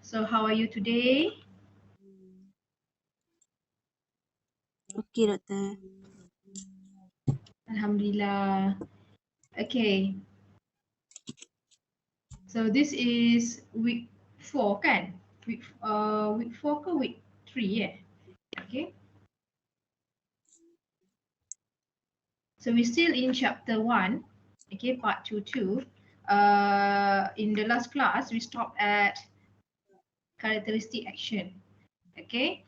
So how are you today? Okay, Doktor. Alhamdulillah. Okay. So this is week 4 kan? Week 4 ke week 3 yeah? Okay. So we're still in chapter 1. Okay, part 2. In the last class we stopped at characteristic action. Okay.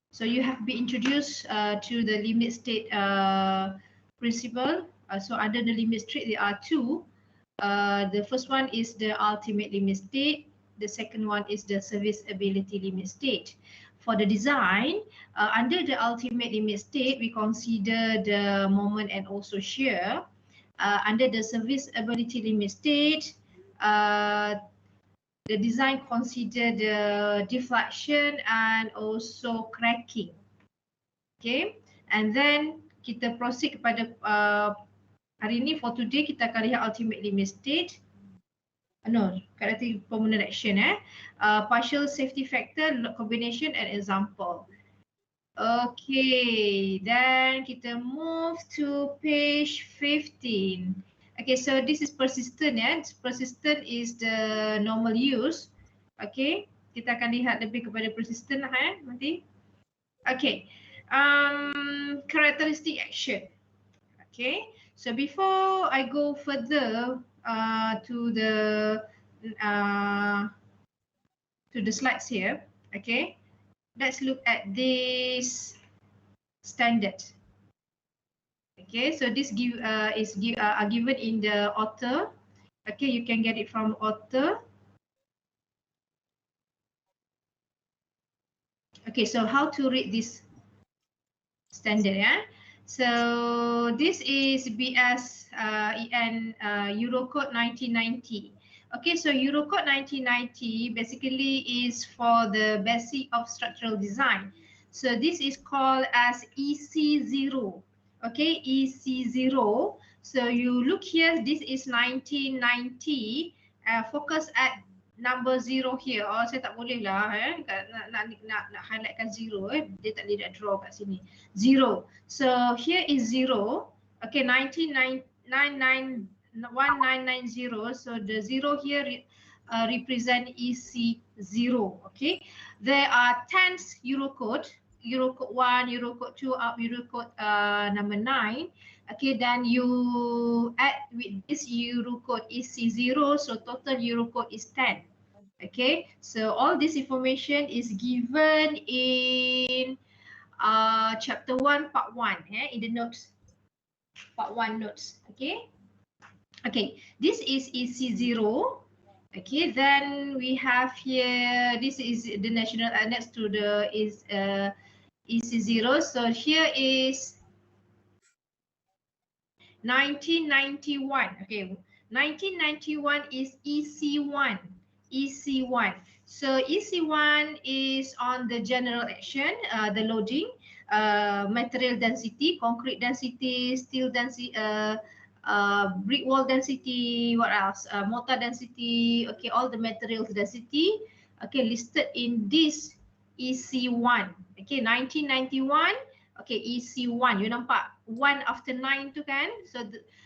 So you have been introduced to the limit state principle. So under the limit state, there are two. The first one is the ultimate limit state. The second one is the service ability limit state. For the design, under the ultimate limit state, we consider the moment and also shear. Under the service ability limit state, the design consider the deflection and also cracking. Okay, and then kita proceed kepada hari ni for today kita akan lihat ultimate limit state. No, characteristic permanent action partial safety factor, combination and example. Okay, then kita move to page 15. Okay, so this is persistent Persistent is the normal use. Okay, kita akan lihat lebih kepada persistent nanti. Okay, characteristic action. Okay, so before I go further uh, to the slides here, okay, let's look at this standard. Okay, so this are given in the author. Okay, you can get it from author. Okay, so how to read this standard? So this is BS EN Eurocode 1990. Okay, so Eurocode 1990 basically is for the basic of structural design. So this is called as EC0. Okay, EC0. So you look here, this is 1990. Focus at number 0 here. Oh, saya tak boleh lah nak highlightkan 0 dia tak boleh draw kat sini. 0. So here is 0. Okay, 1990. So the 0 here represent EC0. Okay, there are 10 Eurocode. Eurocode 1, Eurocode 2, up Eurocode number 9. Okay, then you add with this Eurocode EC0, so total Eurocode is 10. Okay, so all this information is given in chapter 1, part 1, in the notes, part 1 notes. Okay, okay, this is EC0. Okay, then we have here, this is the national annex to the EC0. So here is 1991. Okay, 1991 is EC1. EC1. So EC1 is on the general action, the loading, material density, concrete density, steel density, brick wall density, what else? Mortar density, okay, all the materials density, okay, listed in this EC1. Okay, 1991. Okay, EC1. You nampak 1 after 9 tu kan?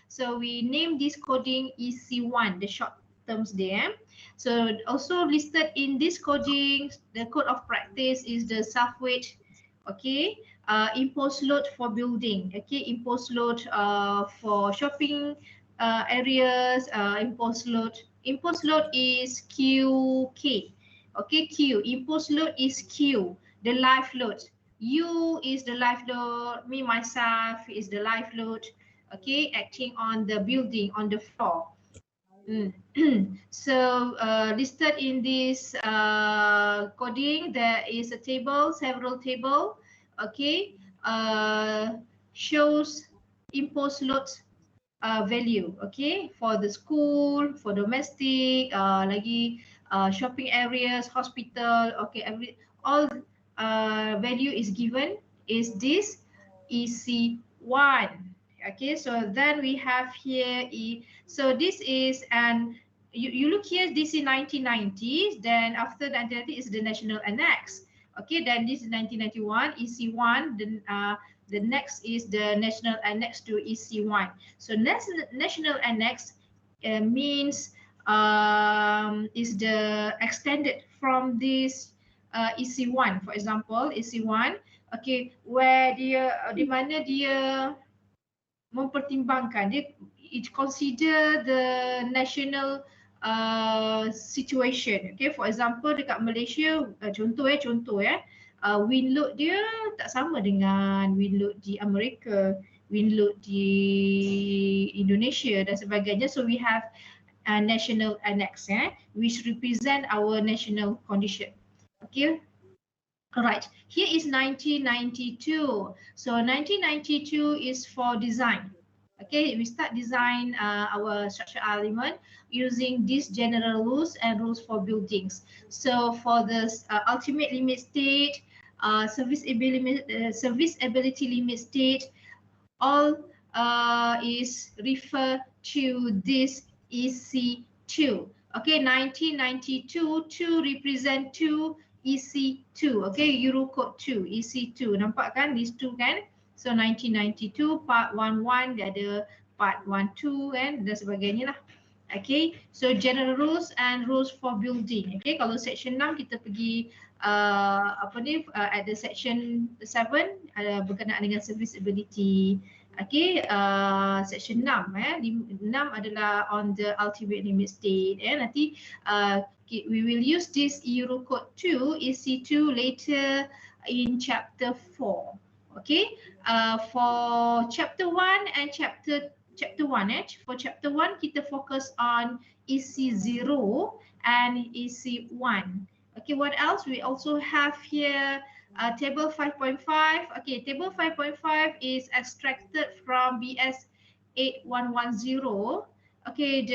So we name this coding EC1, the short terms there. So also listed in this coding, the code of practice is the self-weight. Okay, imposed load for building. Okay, imposed load for shopping areas. Imposed load is QK. Okay, Q. Imposed load is Q. The life load. U is the life load. Me myself is the life load. Okay, acting on the building, on the floor. So listed in this coding, there is a table, several table. Okay, shows imposed load value. Okay, for the school, for domestic, lagi shopping areas, hospital. Okay, all value is given is this EC1. Okay, so then we have here so this is an you look here, this is 1990s, then after 1990 is the national annex. Okay, then this is 1991 EC1, then the next is the national annex to EC1. So national annex means is the extended from this EC1. For example, EC1, okay, where dia di mana dia mempertimbangkan, dia it consider the national situation. Okay, for example dekat Malaysia, contoh wind load dia tak sama dengan wind load di Amerika, wind load di Indonesia dan sebagainya. So we have national annex, which represent our national condition. Okay. Alright, here is 1992. So 1992 is for design. Okay, we start design our structural element using these general rules and rules for buildings. So for the ultimate limit state, serviceability limit state, all is refer to this EC2. Okay, 1992, 2 represent 2, EC2, okay, Eurocode 2, EC2, nampak kan, these two kan. So 1992, part 11, dia ada part 12 kan, dan sebagainya lah. Okay, so general rules and rules for building. Okay, kalau section 6 kita pergi ada section 7 berkenaan dengan serviceability. Okay, section 6 6 adalah on the ultimate limit state. Nanti we will use this Eurocode 2 EC2 later in chapter 4. Okay, for chapter 1 and chapter 1, for chapter 1 kita fokus on EC0 and EC1. Okay, what else? We also have here table 5.5. Okay, table 5.5 is extracted from BS 8110. Okay,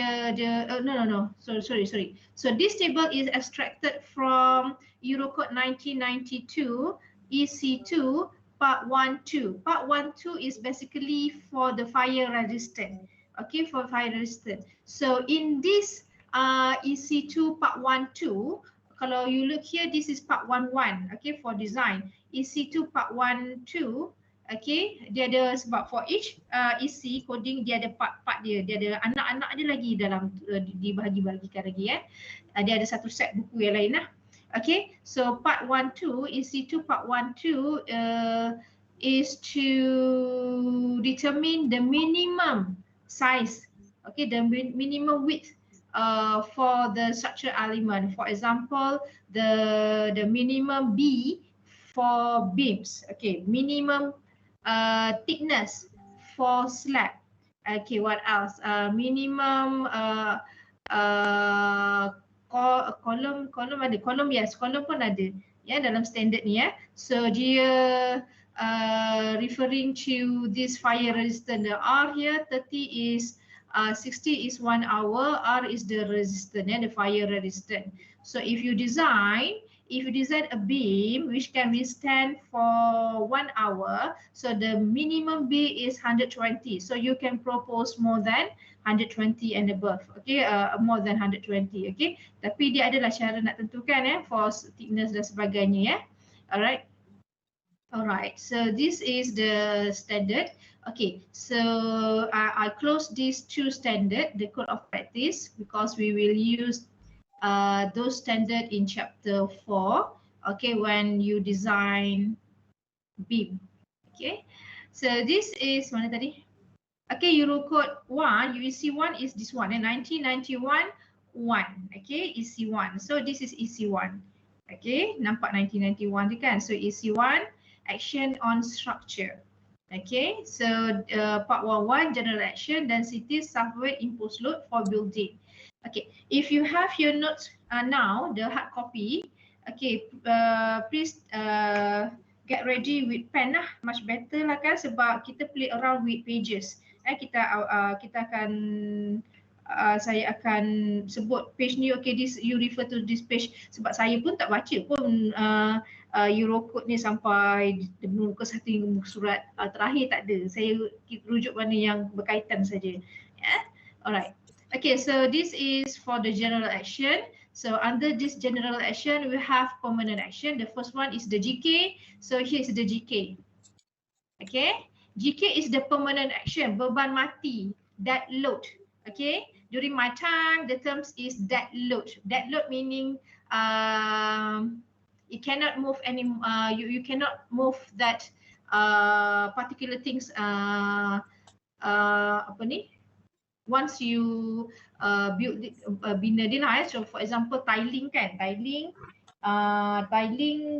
sorry. So this table is extracted from Eurocode 1992 EC2 part 1.2. Part 1.2 is basically for the fire resistant. Okay, for fire resistant. So in this EC2 part 1.2, kalau you look here, this is part 1.1. Okay, for design. EC2 part 1.2. Okay, dia ada, sebab for each EC coding dia ada part-part dia. Dia ada anak-anak dia lagi dalam dibahagi-bahagikan lagi dia ada satu set buku yang lain lah. Okay, so part 1.2, EC2 part 1.2 is to determine the minimum size, okay, the minimum width for the structural element. For example, the minimum B for beams, okay, minimum thickness for slab. Okay, what else? Minimum kolom ada, kolom pun ada dalam standard ni So dia referring to this fire resistant. The R here 30 is 60 is 1 hour, R is the resistant, the fire resistant. So if you design a beam which can withstand for 1 hour, so the minimum B is 120. So you can propose more than 120 and above, okay, more than 120, okay. Tapi dia adalah cara nak tentukan for thickness dan sebagainya Alright. So this is the standard. Okay, so I close these two standard, the code of practice, because we will use those standard in chapter 4, okay, when you design beam. Okay, so this is mana tadi? Okay, Eurocode 1, EC1 is this one, 1991 1, okay, EC1. So this is EC1. Okay, nampak 1991 tu kan? So EC1, action on structure. Okay, so part 1.1, general action, density, subweight, imposed load for building. Okay, if you have your notes now, the hard copy, okay, please get ready with pen lah, much better lah kan, sebab kita play around with pages. Kita akan saya akan sebut page ni, okay, this you refer to this page, sebab saya pun tak baca pun Eurocode ni sampai muka satu hingga muka surat terakhir tak ada. Saya rujuk mana yang berkaitan saja. Alright. Okay, so this is for the general action. So under this general action, we have permanent action. The first one is the GK. So here is the GK. Okay, GK is the permanent action, beban mati, dead load. Okay, during my time, the terms is dead load. Dead load meaning it cannot move any. You cannot move that particular things. Apa ni? Once you build bina dia lah, so for example tiling kan, tiling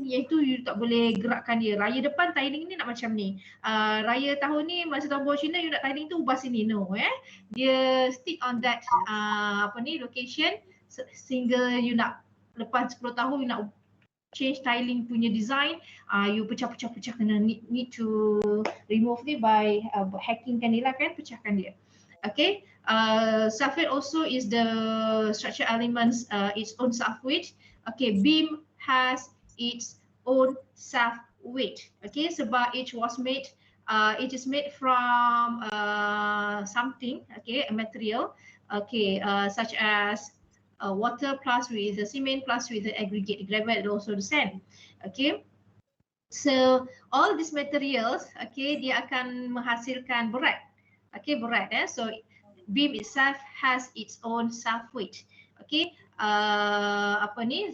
iaitu you tak boleh gerakkan dia. Raya depan tiling ni nak macam ni, raya tahun ni masa tahun baru Cina you nak tiling tu ubah sini, no dia stick on that apa ni location sehingga you nak lepas 10 tahun you nak change tiling punya design, you pecah-pecah kena need to remove ni by hackingkan dia lah kan, pecahkan dia. Okay, subweight also is the structure elements its own self weight. Okay, beam has its own self weight. Okay, sebab it is made from something, okay, a material, okay, such as water plus with the cement plus with the aggregate gravel and also the sand. Okay, so all these materials, okay, dia akan menghasilkan berat. Okay, berat so beam itself has its own self weight. Okay, apa ni,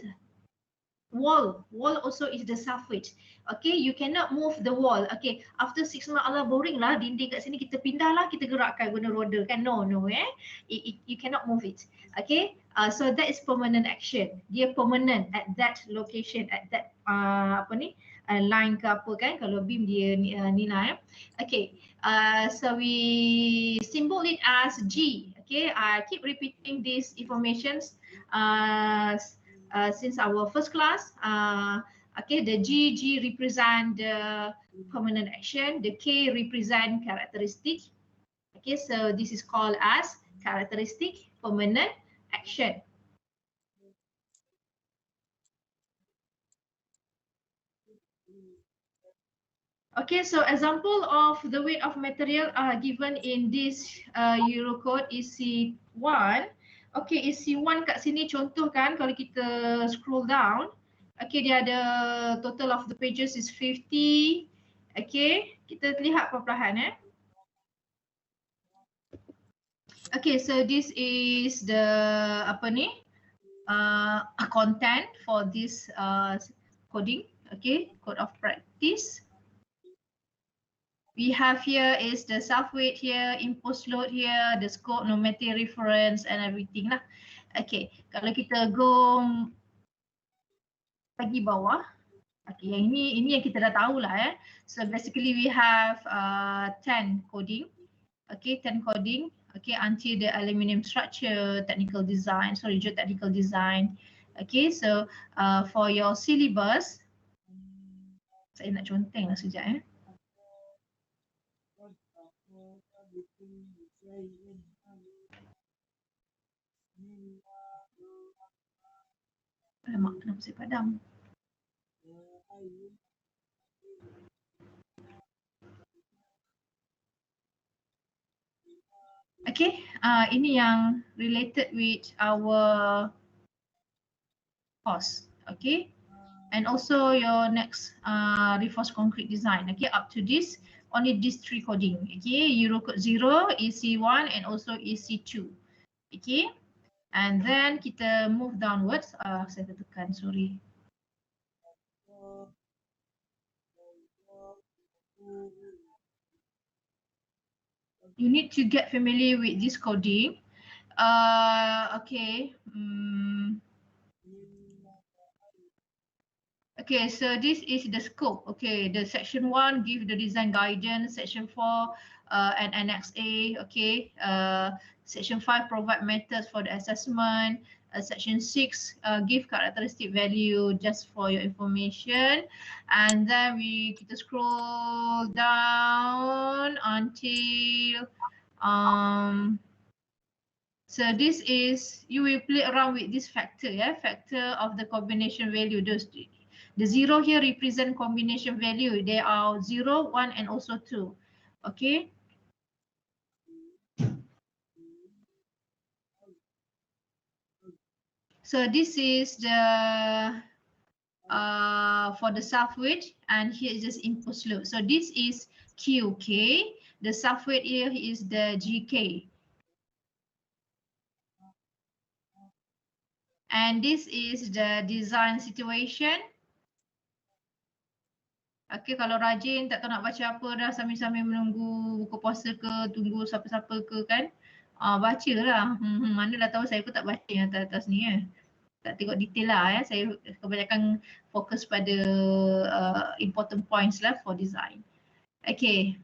wall also is the self weight. Okay, you cannot move the wall. Okay, after 6 months Allah boring lah dinding kat sini, kita pindah lah, kita gerakkan guna roda kan, no you cannot move it. Okay, so that is permanent action, dia permanent at that location, at that apa ni line ke apa kan, kalau beam dia ni lah Okay, so we symbol it as G. Okay, I keep repeating these informations since our first class. Okay, the G represent the permanent action, the K represent characteristic. Okay, so this is called as characteristic permanent action. Okay, so example of the weight of material are given in this Eurocode EC1. Okay, EC1 kat sini contoh kan, kalau kita scroll down, okay, dia ada total of the pages is 50. Okay, kita lihat perlahan Okay, so this is the apa ni content for this coding. Okay, code of practice. We have here is the self weight here, imposed load here, the scope, normative reference and everything lah. Okay, kalau kita go lagi bawah, okay, yang ini yang kita dah tahu lah So basically we have 10 coding. Okay, 10 coding. Okay, until the aluminium structure, technical design, geotechnical design. Okay, so for your syllabus, saya nak conteng lah sekejap Alamak, kenapa saya padam? Okay, ini yang related with our course. Okay, and also your next reinforced concrete design. Okay, up to this, only these 3 coding. Okay, Eurocode 0, EC1 and also EC2. Okay, and then kita move downwards. Saya tekan, sorry. You need to get familiar with this coding. Okay. Okay, so this is the scope. Okay, the section 1 give the design guidance, section 4 and annex A. Okay, section 5 provide methods for the assessment. Section 6 give characteristic value just for your information, and then kita scroll down until so this is, you will play around with this factor, factor of the combination value. The 0 here represent combination value. They are 0, 1 and also 2. Okay. So this is the for the self weight, and here is just imposed load. So this is QK. The self weight here is the GK. And this is the design situation. Okay, kalau rajin tak tahu nak baca apa dah sambil-sambil menunggu buku puasa ke, tunggu siapa-siapa ke kan, bacalah. Manalah tahu, saya pun tak baca yang atas-atas ni ya. Tak tengok detail lah ya. Saya kebanyakan fokus pada important points lah for design. Okay.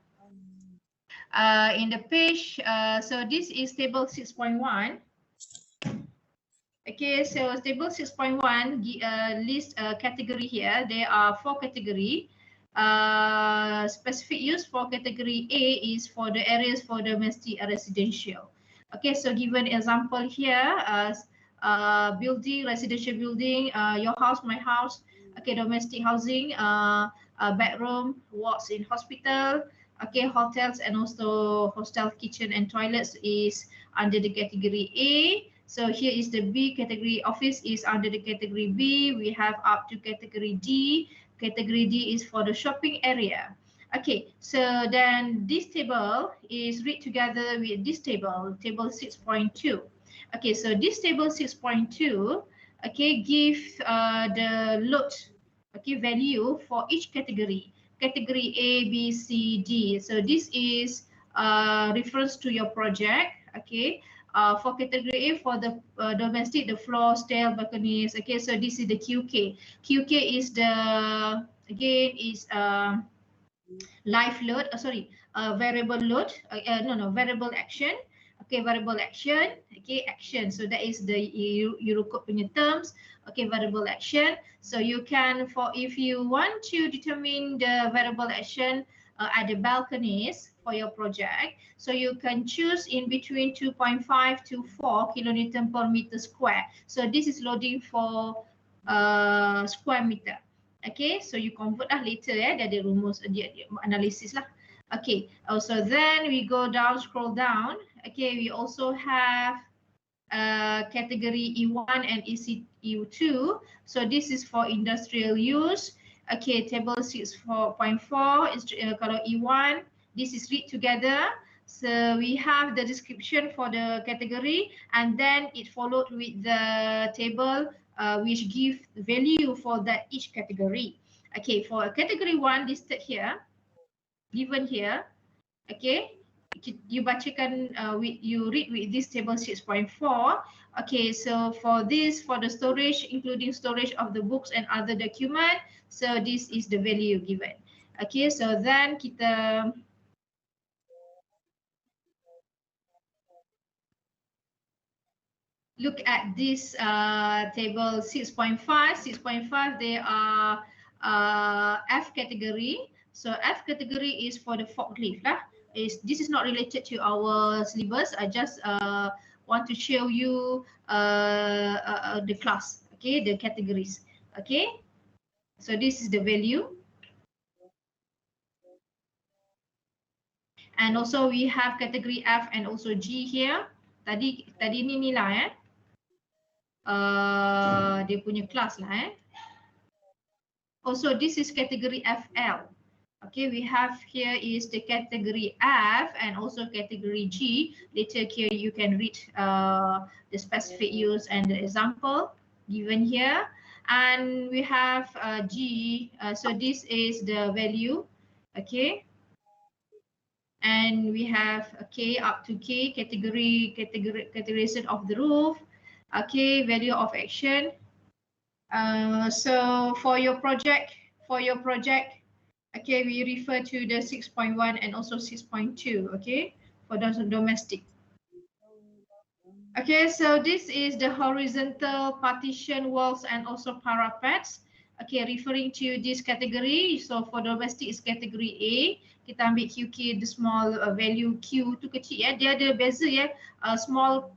In the page, so this is table 6.1. Okay, so table 6.1 list category here. There are 4 category. Specific use for category A is for the areas for domestic residential. Okay, so given example here, building, residential building, your house, my house. Okay, domestic housing, bedroom, wards in hospital. Okay, hotels and also hostel kitchen and toilets is under the category A. So here is the B category. Office is under the category B. We have up to category D. Category D is for the shopping area. Okay, so then this table is read together with this table, table 6.2. Okay, so this table 6.2, okay, give the load, okay, value for each category. Category A, B, C, D. So this is reference to your project, okay. For category A, for the domestic, the floor, stair, balconies. Okay, so this is the QK. QK is the, again, is live load, variable load, variable action. Okay, variable action, okay, action. So that is the Eurocode punya terms. Okay, variable action. So you can, if you want to determine the variable action at the balconies for your project, so you can choose in between 2.5 to 4 kilonewton per meter square. So this is loading for square meter. Okay, so you convert lah later ya, dia ada rumus, dia analisis lah. Okay, so then we go down, scroll down. Okay, we also have category E1 and EU2. So this is for industrial use. Okay, table 6.4 kalau E1, this is read together. So we have the description for the category, and then it followed with the table which give value for that each category. Okay, for category 1 listed here, given here, okay, you bacakan you read with this table 6.4. Okay, so for this, for the storage, including storage of the books and other document, so this is the value given. Okay, so then kita look at this table 6.5. 6.5, they are F category. So F category is for the forklift lah. This is not related to our syllabus. I just want to show you the class, okay, the categories. Okay, so this is the value. And also we have category F and also G here. Tadi ni lah dia punya kelas lah Also this is category FL. Okay, we have here is the category F and also category G. Later here you can read the specific use and the example given here. And we have G, so this is the value, okay. And we have K up to K, categorization of the roof, okay, value of action. So for your project, okay, we refer to the 6.1 and also 6.2, okay, for those domestic. Okay, so this is the horizontal partition walls and also parapets. Okay, referring to this category. So for domestic is category A. Kita ambil QK, the small value Q tu kecil ya. Dia ada beza ya. Small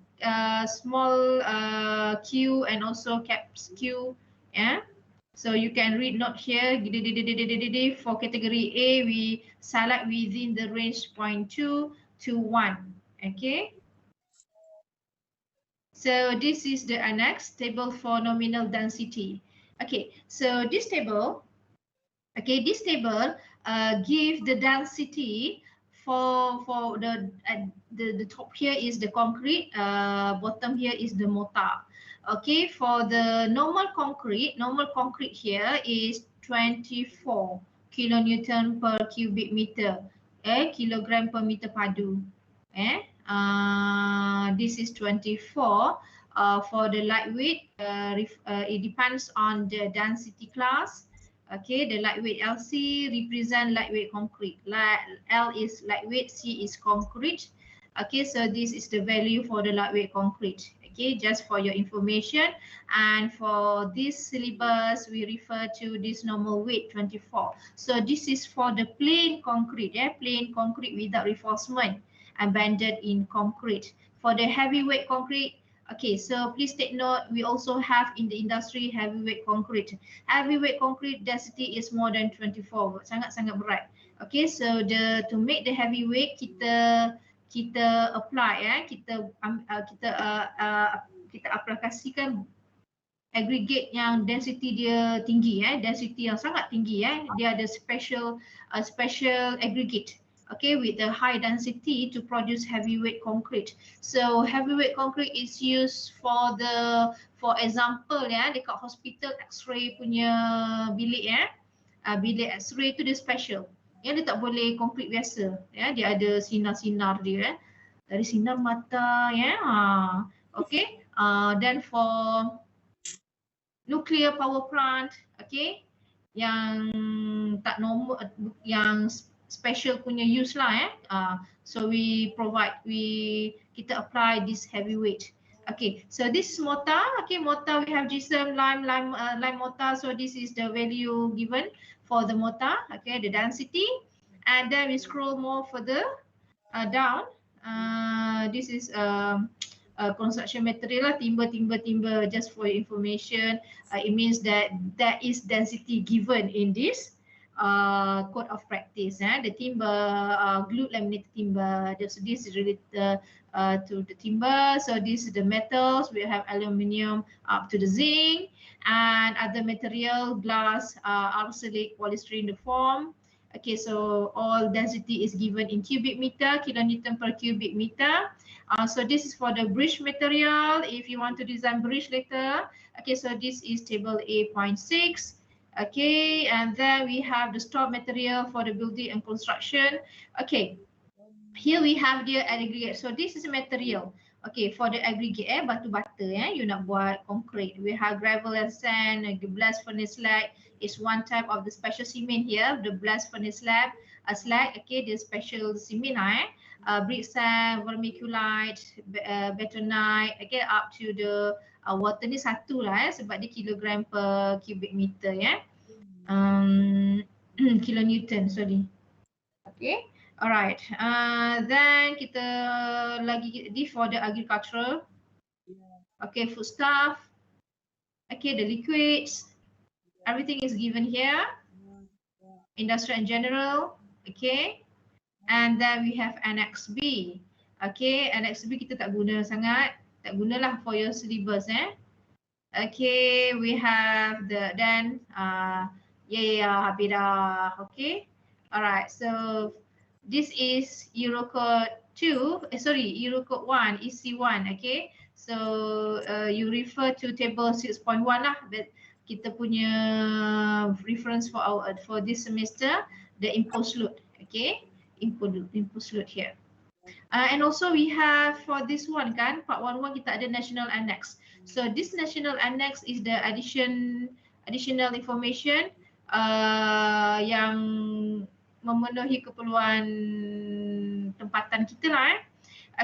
Q and also caps Q. Yeah. So you can read note here. For category A, we select within the range 0.2 to 1. Okay. So this is the annex table for nominal density. Okay, so this table, give the density for the top here is the concrete, bottom here is the mortar. Okay, for the normal concrete here is 24 kilonewton per cubic meter, kilogram per meter padu. This is 24. For the lightweight, it depends on the density class. Okay, the lightweight LC represent lightweight concrete. L is lightweight, C is concrete. Okay, so this is the value for the lightweight concrete. Okay, just for your information. And for this syllabus, we refer to this normal weight 24. So this is for the plain concrete, plain concrete without reinforcement, abandoned in concrete. For the heavyweight concrete, okay, so please take note, we also have in the industry heavyweight concrete. Heavyweight concrete density is more than 24, sangat-sangat berat. Okay, so to make the heavyweight, kita apply, kita aplikasikan aggregate yang density dia tinggi, density yang sangat tinggi, dia ada special aggregate. Okay, with the high density to produce heavyweight concrete. So heavyweight concrete is used for example dekat hospital X-ray punya bilik, bilik X-ray tu dia special. Dia tak boleh konkrit biasa, dia ada sinar-sinar dia, dari sinar mata, okay. Then for nuclear power plant, okay, yang tak normal, yang special punya use lah, so kita apply this heavyweight. Okay, so this is mortar. Okay, mortar we have gypsum, lime mortar. So this is the value given for the mortar. Okay, the density, and then we scroll more further down. This is construction material lah, timber. Just for your information, it means that there is density given in this code of practice. The timber, glued laminated timber. This is related to the timber. So this is the metals. We have aluminium up to the zinc, and other material, glass, arsenic, polystyrene, the form. Okay, so all density is given in cubic meter, kilonewton per cubic meter. So this is for the bridge material. If you want to design bridge later, okay, so this is table 8.6. Okay, and then we have the stored material for the building and construction. Okay, here we have the aggregate. So this is material. Okay, for the aggregate, batu bata, you nak buat concrete. We have gravel and sand, the blast furnace slag is one type of the special cement here. The blast furnace slag, okay, the special cement, brick sand, vermiculite, betonite, okay, up to the water ni satu lah, sebab dia kilogram per cubic meter, kilonewton, sorry. Okay. Alright, then kita lagi for the agricultural, okay, foodstuff, okay, the liquids, everything is given here, industrial and general, okay, and then we have Annex B, okay, Annex B kita tak guna sangat, tak gunalah for your syllabus, okay, we have habis dah, okay, alright, so this is Eurocode 2, Eurocode 1, EC1, okay. So you refer to table 6.1 lah, that kita punya reference for this semester, the imposed load, okay, imposed load here. And also we have for this one kan, part 1.1 kita ada national annex. So this national annex is the additional information yang memenuhi keperluan tempatan kita lah.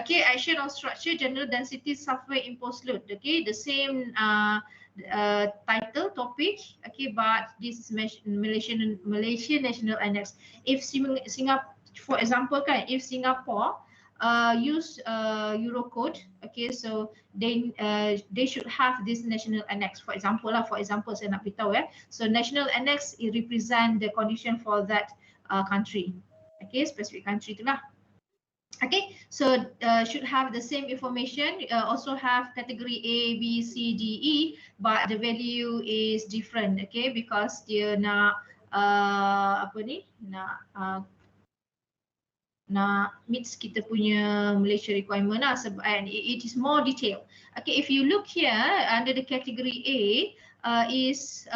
Okay, action of structure, general density, software, imposed load. Okay, the same title, topic. Okay, but this is Malaysian National Annex. If Singapore, for example kan, if Singapore use Eurocode, okay, so they should have this national annex. For example saya nak beritahu So national annex it represent the condition for that country, okay, specific country itulah. Okay, so should have the same information. Also have category A, B, C, D, E, but the value is different. Okay, because dia nak apa ni? Nak meets kita punya Malaysia requirement lah, and it is more detailed. Okay, if you look here under the category A, is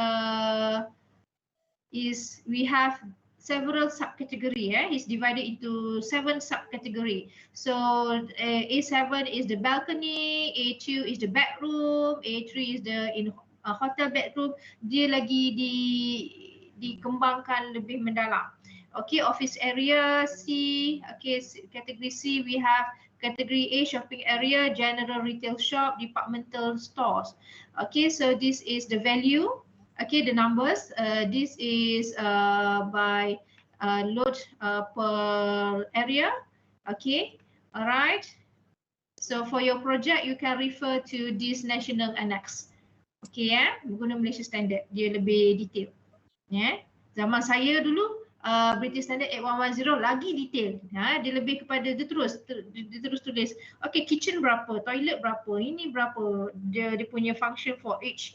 we have several subcategory. It's divided into 7 subcategory. So A7 is the balcony, A2 is the bedroom, A3 is the hotel bedroom. Dia lagi dikembangkan lebih mendalam. Okay, office area C. Okay, category C we have category A, shopping area, general retail shop, departmental stores. Okay, so this is the value. Okay, the numbers. This is by load per area. Okay, all right. So for your project, you can refer to this national annex. Okay, guna Malaysia Standard. Dia lebih detail. Zaman saya dulu British Standard 8110 lagi detail. Dia lebih kepada dia terus tulis. Okay, kitchen berapa, toilet berapa, ini berapa. Dia punya function for each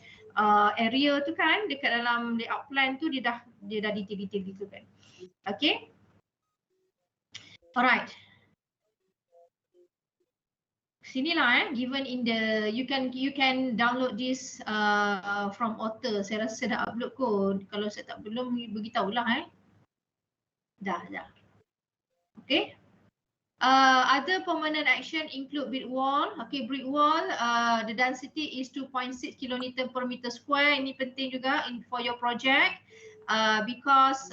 area tu kan, dekat dalam layout plan tu dia dah detail gitu kan. Okay. Alright. Sinilah given in the you can download this from author. Saya rasa dah upload kot. Kalau saya tak belum beritahulah Dah. Okay. Other permanent action include brick wall. Okay, brick wall, the density is 2.6 kilonewton per meter square. Ini penting juga for your project because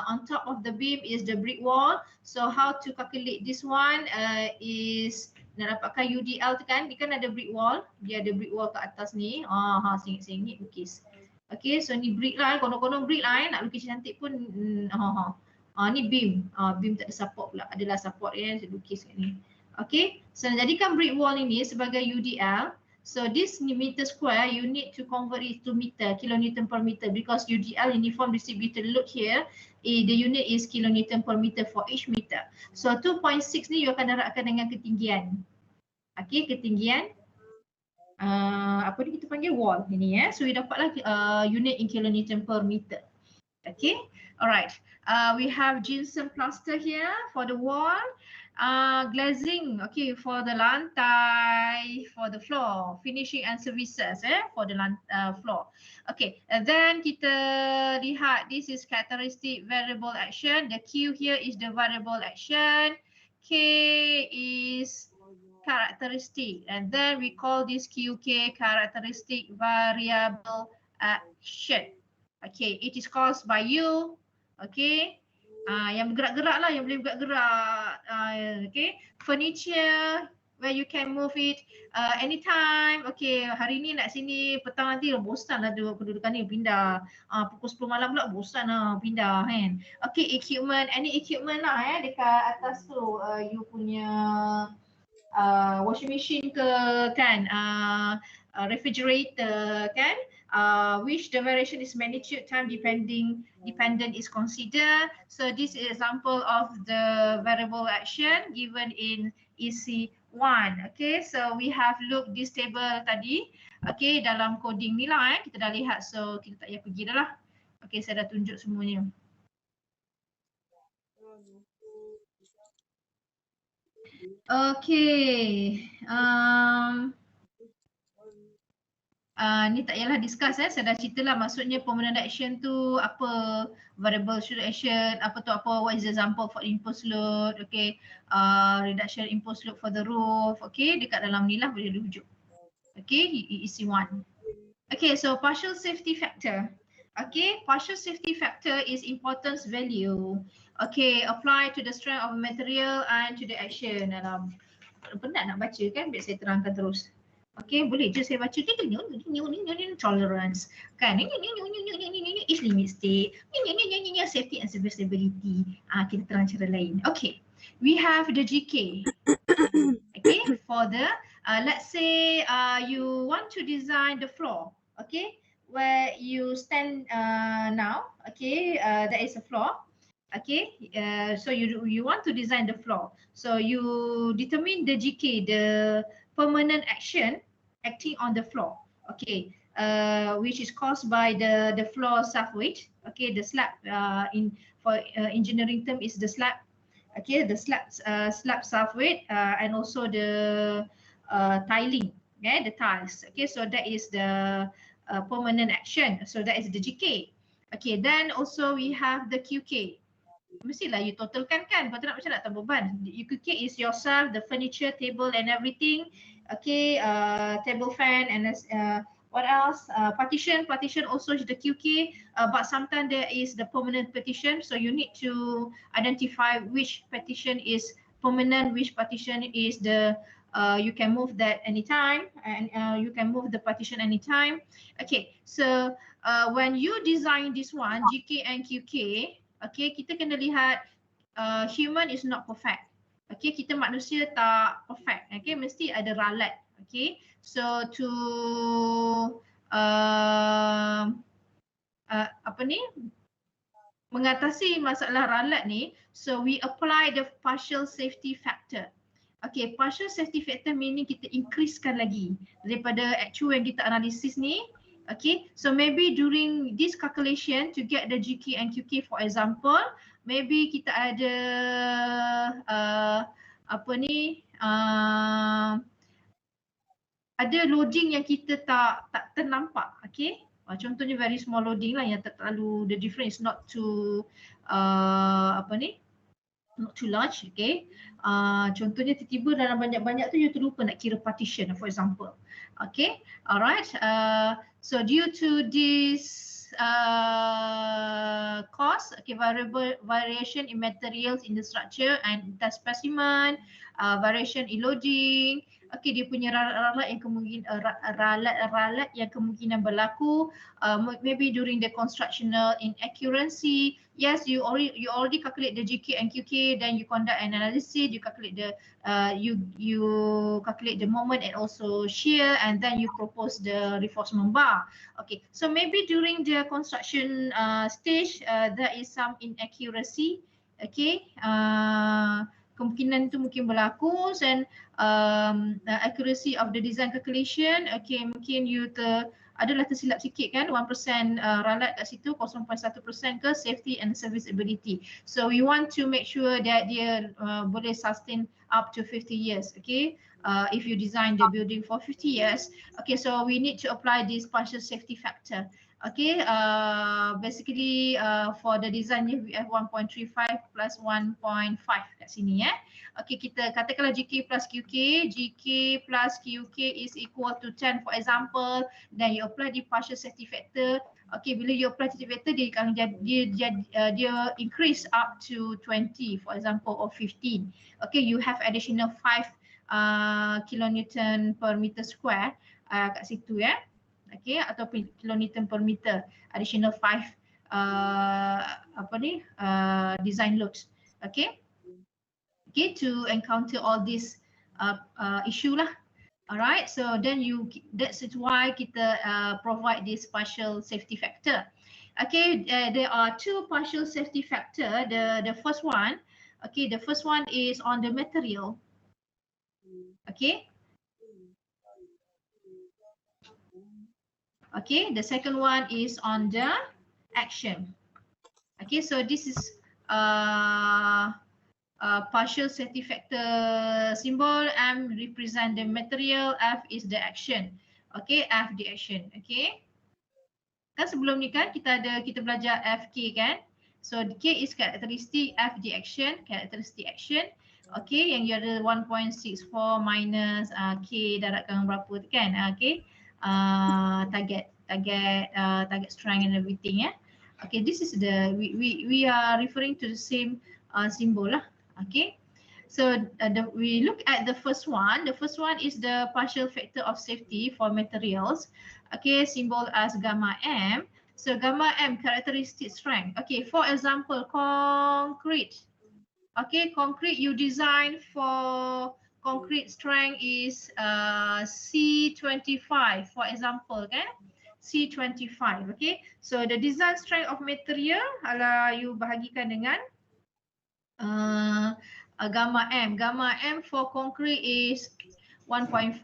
on top of the beam is the brick wall. So how to calculate this one is nak dapatkan UDL tu kan, dia kan ada brick wall. Dia ada brick wall kat atas ni. Singit-singit lukis. Okay, so ni brick lah. Konon-konon brick lah nak lukis cantik pun. Ni beam. Beam tak ada support pula. Adalah support saya lukis kat ni. Okay, so nak jadikan brick wall ini sebagai UDL. So this meter square, you need to convert it to meter, kilonewton per meter, because UDL, uniform distributed load here, the unit is kilonewton per meter for each meter. So 2.6 ni you akan darabkan dengan ketinggian. Okay, ketinggian. Apa ni kita panggil wall ini So you dapatlah unit in kilonewton per meter. Okay, alright. We have gypsum plaster here for the wall. Glazing, okay, for the lantai, for the floor, finishing and services for the floor. Okay, and then kita lihat this is characteristic variable action. The Q here is the variable action. K is characteristic, and then we call this QK characteristic variable action. Okay, it is caused by you. Okay. Yang bergerak-gerak lah, yang boleh bergerak-gerak. Okay, furniture where you can move it anytime. Okay, hari ni nak sini, petang nanti bosan lah kedudukan ni, pindah. Pukul 10 malam pula bosan lah, pindah kan. Okay, equipment, any equipment lah dekat atas tu. You punya washing machine ke kan, refrigerator kan. Which the variation is magnitude time dependent is considered. So this is example of the variable action given in EC1. Okay, so we have looked this table tadi. Okay, dalam coding ni lah kita dah lihat, so kita tak payah pergi dah lah. Okay, saya dah tunjuk semuanya. Okay, ni tak payahlah discuss saya dah ceritalah maksudnya permanent action tu apa, variable should action apa, what is the example for imposed load, okay, reduction imposed load for the roof, okay, dekat dalam ni lah boleh rujuk. Okay, EC1. Okay, so partial safety factor. Okay, partial safety factor is importance value. Okay, apply to the strength of material and to the action. Penat nak baca kan, biar saya terangkan terus. Okay, boleh je saya baca tolerance kan, is limit state, safety and serviceability. Kita terang cara lain. Okay, we have the GK. Okay, for the let's say you want to design the floor, okay, where you stand now. Okay, there is a floor. Okay, so you want to design the floor. So you determine the GK, the permanent action acting on the floor. Okay, which is caused by the floor self weight. Okay, the slab in for engineering term is the slab. Okay, the slab self weight and also the tiling. Okay, the tiles. Okay, so that is the permanent action. So that is the GK. Okay, then also we have the QK. Mestilah you totalkan kan, kau tak nak macam nak tambah beban. UQK is yourself, the furniture, table and everything. Okay, table fan and what else? Partition also is the QK, but sometimes there is the permanent partition. So you need to identify which partition is permanent, which partition is the you can move that anytime and you can move the partition anytime. Okay, so when you design this one, GK and QK, okay, kita kena lihat human is not perfect. Okay, kita manusia tak perfect. Okay, mesti ada ralat. Okay, so to apa ni, mengatasi masalah ralat ni, so we apply the partial safety factor. Okay, partial safety factor meaning kita increasekan lagi daripada actual yang kita analisis ni. Okay, so maybe during this calculation to get the GK and QK, for example, maybe kita ada apa ni, ada loading yang kita tak ternampak. Okay, contohnya very small loading lah yang tak terlalu, the difference is not too apa ni, not too large. Okay, contohnya tiba-tiba dalam banyak-banyak tu you terlupa nak kira partition, for example. Okay, alright. So due to this cost, okay, variation in materials in the structure and the specimen, variation in loading, okay, dia punya ralat yang ralat yang kemungkinan berlaku, maybe during the constructional inaccuracy. Yes, you already calculate the GK and QK, then you conduct an analysis, you calculate the you calculate the moment and also shear, and then you propose the reinforcement bar. Okay, so maybe during the construction stage there is some inaccuracy. Okay, kemungkinan itu mungkin berlaku, dan accuracy of the design calculation. Okay, mungkin you adalah tersilap sikit kan, 1% ralat kat situ, 0.1% ke safety and serviceability. So we want to make sure that dia boleh sustain up to 50 years. Okay, if you design the building for 50 years, okay, so we need to apply this partial safety factor. Okay, basically for the design we have 1.35 plus 1.5 kat sini ya. Okay, kita katakanlah GK plus QK, GK plus QK is equal to 10 for example, then you apply the partial safety factor. Okay, bila you apply safety factor, dia increase up to 20 for example, or 15. Okay, you have additional 5 kilonewton per meter square kat situ ya. Okay, atau kilonewton per meter, additional 5 apa ni, design loads. Okay, okay, to encounter all this issue lah. Alright, so then that's why kita provide this partial safety factor. Okay, there are two partial safety factor. The first one, okay, the first one is on the material. Okay. Okay, the second one is on the action. Okay, so this is partial safety factor symbol. M represent the material, F is the action. Okay, F the action. Okay, kan sebelum ni kan kita belajar FK kan. So K is characteristic, F the action, characteristic action. Okay, yang you ada 1.64 minus K daratkan berapa tu kan. Okay, target strength and everything ya. Okay, this is the we are referring to the same symbol lah. Okay, so we look at the first one. The first one is the partial factor of safety for materials. Okay, symbol as gamma M. So gamma M characteristic strength. Okay, for example, concrete. Okay, concrete you design for concrete strength is C25 for example kan. C25. Okay, so the design strength of material you bahagikan dengan Gamma M. Gamma M for concrete is 1.5.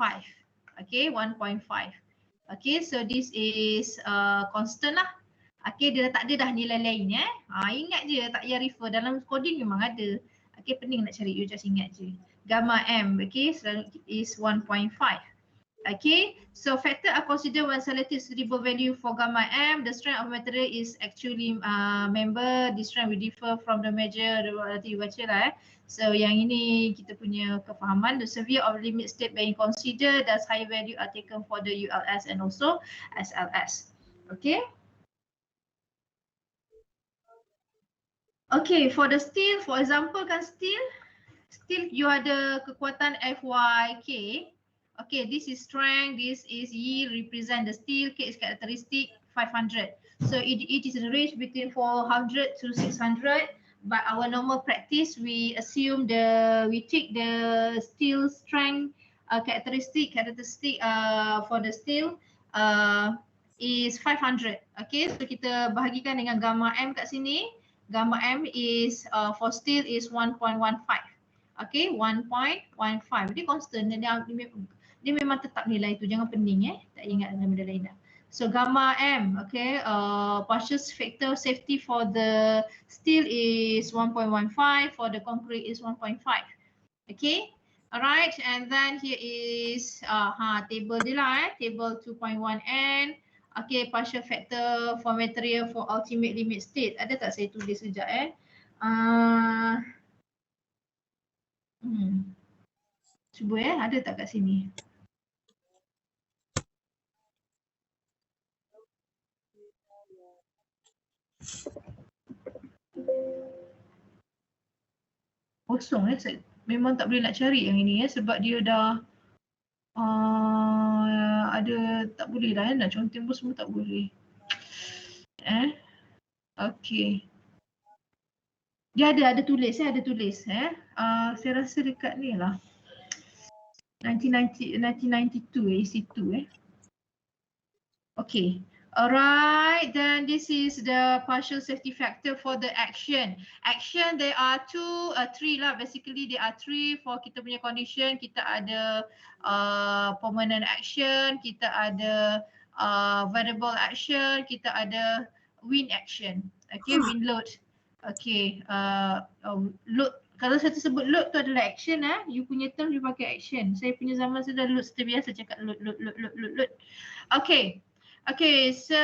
Okay, 1.5. Okay, so this is constant lah. Okay, dia tak ada dah nilai lain ingat je, tak payah refer. Dalam coding memang ada. Okay, pening nak cari, you just ingat je. Gamma M, okay, so is 1.5. Okay, so factor are considered when selecting suitable value for gamma M. The strength of material is actually member. The strength will differ from the measure. Nanti baca lah. So yang ini kita punya kefahaman. The severe of limit state being considered. Thus high value are taken for the ULS and also SLS. Okay. Okay, for the steel, for example kan steel you ada kekuatan FYK. Okay, this is strength, this is yield, represent the steel, K is characteristic 500. So it is in the range between 400 to 600. But our normal practice, we assume we take the steel strength characteristic for the steel is 500. Okay, so kita bahagikan dengan gamma M kat sini. Gamma M is for steel is 1.15. Okay, 1.15. Dia constant, dia memang tetap nilai tu, jangan pening tak ingat dalam benda lain dah. So gamma M, okay, partial factor safety for the steel is 1.15, for the concrete is 1.5. Okay, alright, and then here is table dia lah table 2.1N. Okay, partial factor for material for ultimate limit state. Ada tak saya tulis sekejap Cuba ada tak kat sini? Kosong saya memang tak boleh nak cari yang ini sebab dia dah ada, tak boleh dah nak contoh pun semua tak boleh. Okay. Dia ada tulis ada tulis saya rasa dekat ni lah 1992 EC2 Okay. Alright, then this is the partial safety factor for the action. Action there are three lah. Basically there are three for kita punya condition. Kita ada permanent action, kita ada variable action, kita ada wind action. Okay, wind load. Okay, load. Kalau saya sebut load tu adalah action you punya term you pakai action. Saya punya zaman sudah load, seperti biasa cakap load. Okay. Okay, so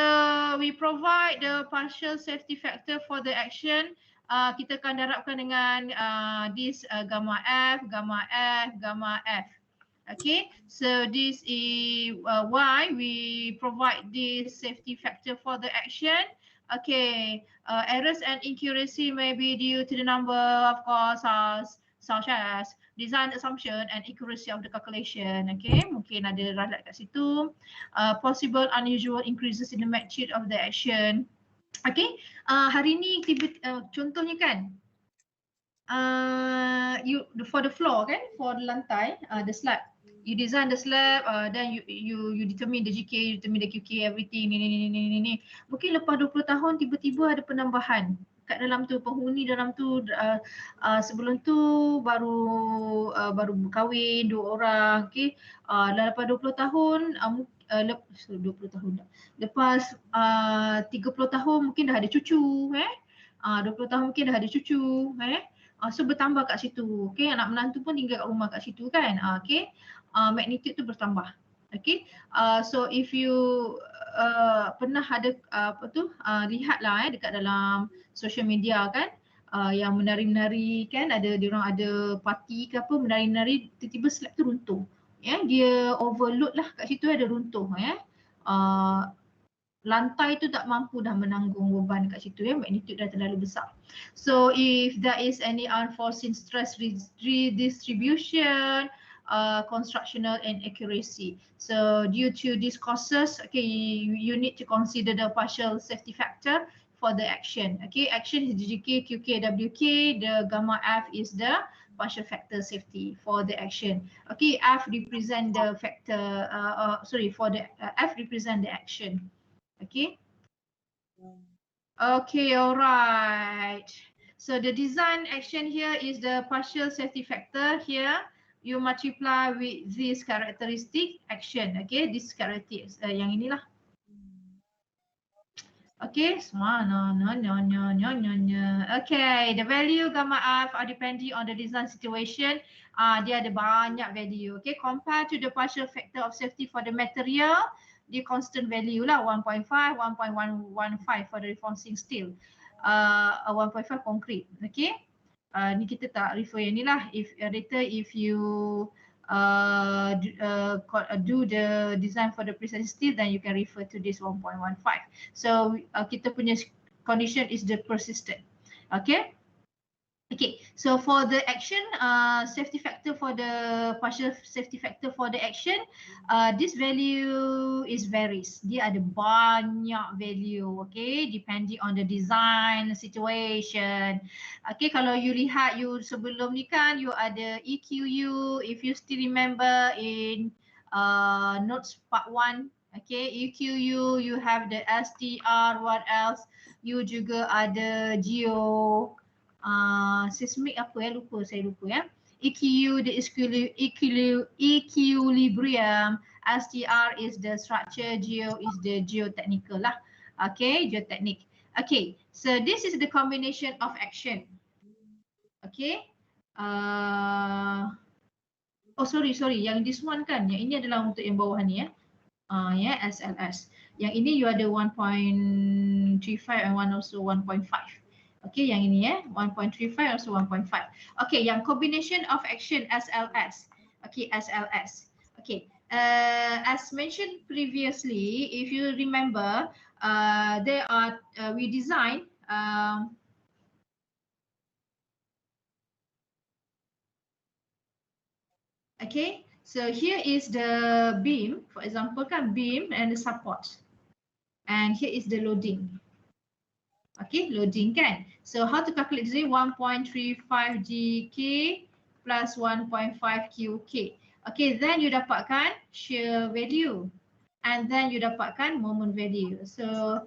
we provide the partial safety factor for the action. Kita akan darabkan dengan this gamma F, gamma F, gamma F. Okay, so this is why we provide this safety factor for the action. Okay, errors and inaccuracy may be due to the number of causes such as design assumption and accuracy of the calculation. Okay, mungkin ada ralat kat situ. Possible unusual increases in the magnitude of the action. Okay, hari ni contohnya kan, for the floor kan, for the lantai, the slab. You design the slab, then you determine the GK, you determine the QK, everything ni. Mungkin lepas 20 tahun tiba-tiba ada penambahan kat dalam tu, penghuni dalam tu sebelum tu baru kahwin 2 orang, okay. Lepas 20 tahun 20 tahun dah. Lepas 30 tahun mungkin dah ada cucu 20 tahun mungkin dah ada cucu so bertambah kat situ, okay. Anak menantu pun tinggal kat rumah kat situ kan, okay. Magnitude tu bertambah, okay. So if you pernah ada lihatlah dekat dalam social media kan, yang menari-menari kan, diorang ada party ke apa, menari-menari, tiba-tiba slab tu runtuh dia overload lah kat situ, ada runtuh lantai tu tak mampu dah menanggung beban kat situ magnitude dah terlalu besar. So if there is any unforeseen stress redistribution, constructional inaccuracy. So due to these causes, okay, you need to consider the partial safety factor for the action. Okay, action is GK, QK, WK. The gamma F is the partial factor safety for the action. Okay, F represent the factor. For the F represent the action. Okay. Okay, alright. So the design action here is the partial safety factor. Here you multiply with this characteristic action. Okay, this characteristics yang inilah. Okay, semua no. Okay, the value gamma F are depending on the design situation. Dia ada banyak value. Okay, compared to the partial factor of safety for the material, the constant value lah 1.5, 1.115 for the reinforcing steel. 1.5 concrete. Okay, ni kita tak refer yang ni lah. If later if you do the design for the precise steel, then you can refer to this 1.15. So kita punya condition is the persistent. Okay. Okay, so for the action, safety factor for the partial safety factor for the action, this value is varies. Dia ada banyak value, okay, depending on the design situation. Okay, kalau you lihat you sebelum ni kan, you ada EQU, if you still remember in notes part 1, okay, EQU, you have the STR, what else? You juga ada geo. Seismic apa ya, saya lupa ya. EQ the equilibrium, STR is the structure, geo is the geotechnical lah. Okay, geotechnic. Okay, so this is the combination of action. Okay. Oh sorry, yang this one kan, yang ini adalah untuk yang bawah ni ya. Ya, SLS. Yang ini you ada 1.35 and one also 1.5. Okay, yang ini 1.35 also 1.5. Okay, yang combination of action SLS. Okay, SLS. Okay, as mentioned previously, if you remember, there are we design okay, so here is the beam, for example kan, beam and the support, and here is the loading. Okay, loading kan. So how to calculate this? 1.35 GK plus 1.5 QK. Okay, then you dapatkan shear value, and then you dapatkan moment value. So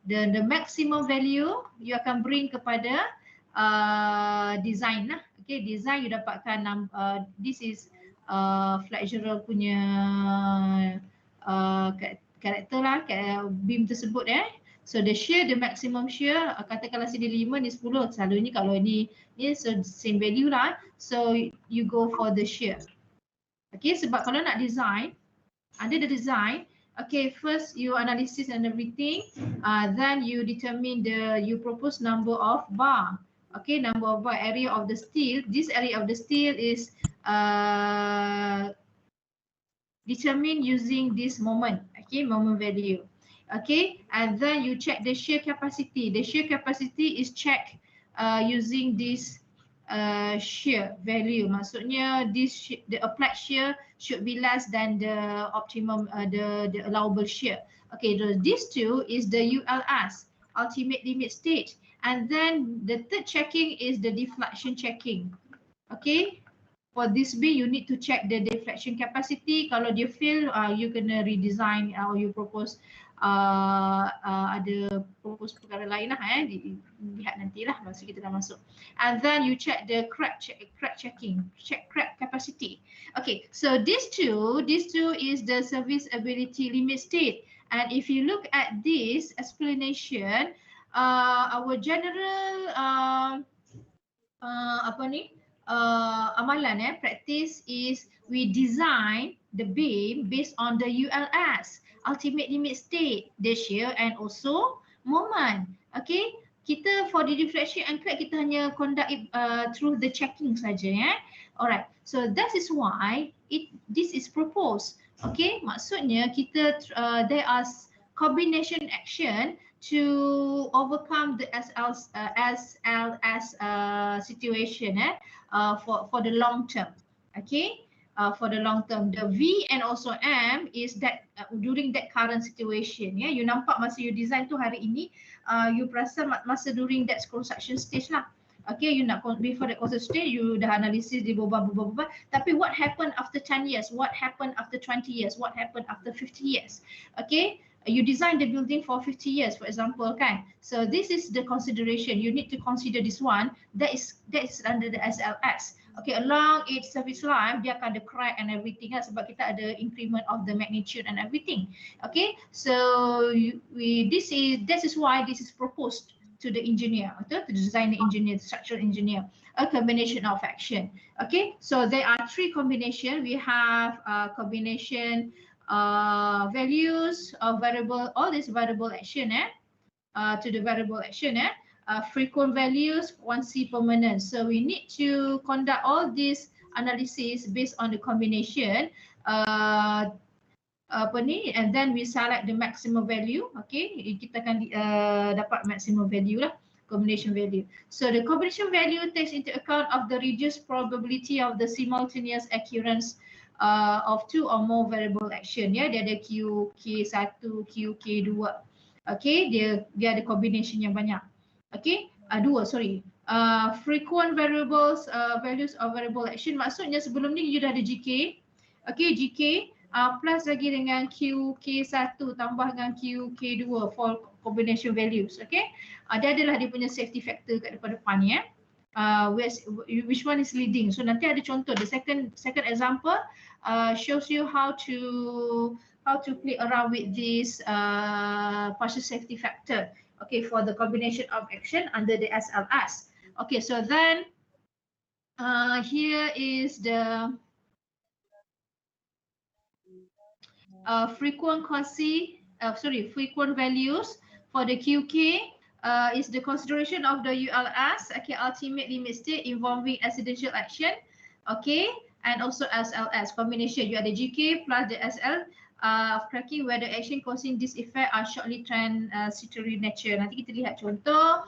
the maximum value you akan bring kepada design lah. Okay, design you dapatkan this is flexural punya karakter lah, beam tersebut So the shear, the maximum shear, katakanlah sini 5 ni 10, selalunya kalau ni so same value lah. So you go for the shear. Okay, sebab kalau nak design, under the design, okay, first you analysis and everything, then you determine you propose number of bar. Okay, number of bar, area of the steel. This area of the steel is determined using this moment, okay, moment value. Okay, and then you check the shear capacity. The shear capacity is checked using this shear value. Maksudnya the applied shear should be less than the optimum, the allowable shear. Okay, these two is the ULS, ultimate limit state, and then the third checking is the deflection checking. Okay, for this B you need to check the deflection capacity. Kalau dia fail, you kena redesign or you propose ada propose perkara lain lah lihat nantilah masa kita dah masuk. And then you check the crack checking, check crack capacity. Okay, so these two is the serviceability limit state. And if you look at this explanation, our general amalan practice is we design the beam based on the ULS, ultimate limit state, the shear and also moment. Okay, kita for the deflection and crack kita hanya conduct it through the checking saja Alright, so that is why this is proposed. Okay, maksudnya kita there are combination action to overcome the SLS situation for the long term. Okay, for the long term, the V and also M is that during that current situation. You nampak masa you design tu hari ini, you perasan masa during that construction stage lah. Okay, you nak before the construction stage, you dah analisis di berubah. Tapi what happened after 10 years? What happened after 20 years? What happened after 50 years? Okay, You design the building for 50 years, for example, kan. So this is the consideration. You need to consider this one. That is under the SLS. Okay, along its service life, dia akan ada crack and everything kan, sebab kita ada increment of the magnitude and everything. Okay, so this is why this is proposed to the engineer, to the designer engineer, the structural engineer, a combination of action. Okay, so there are three combinations. We have combination values of variable, all these variable action to the variable action frequent values, quantity permanent. So we need to conduct all this analysis based on the combination apa ni, and then we select the maximum value. Okay, kita akan dapat maximum value lah, combination value. So the combination value takes into account of the reduced probability of the simultaneous occurrence of two or more variable action. Ya, dia ada QK1, QK2. Okay, dia ada combination yang banyak. Okay, frequent variables, values of variable action, maksudnya sebelum ni you dah ada GK. Okay, GK plus lagi dengan QK1 tambah dengan QK2 for combination values. Okay, dia adalah dia punya safety factor kat depan ni which one is leading. So nanti ada contoh, the second example shows you how to play around with this partial safety factor, okay, for the combination of action under the SLS. Okay, so then here is the frequent values for the QK is the consideration of the ULS, okay, ultimate limit state involving accidental action, okay, and also SLS combination. You ada GK plus the SL of cracking where the action causing this effect are shortly transitory nature. Nanti kita lihat contoh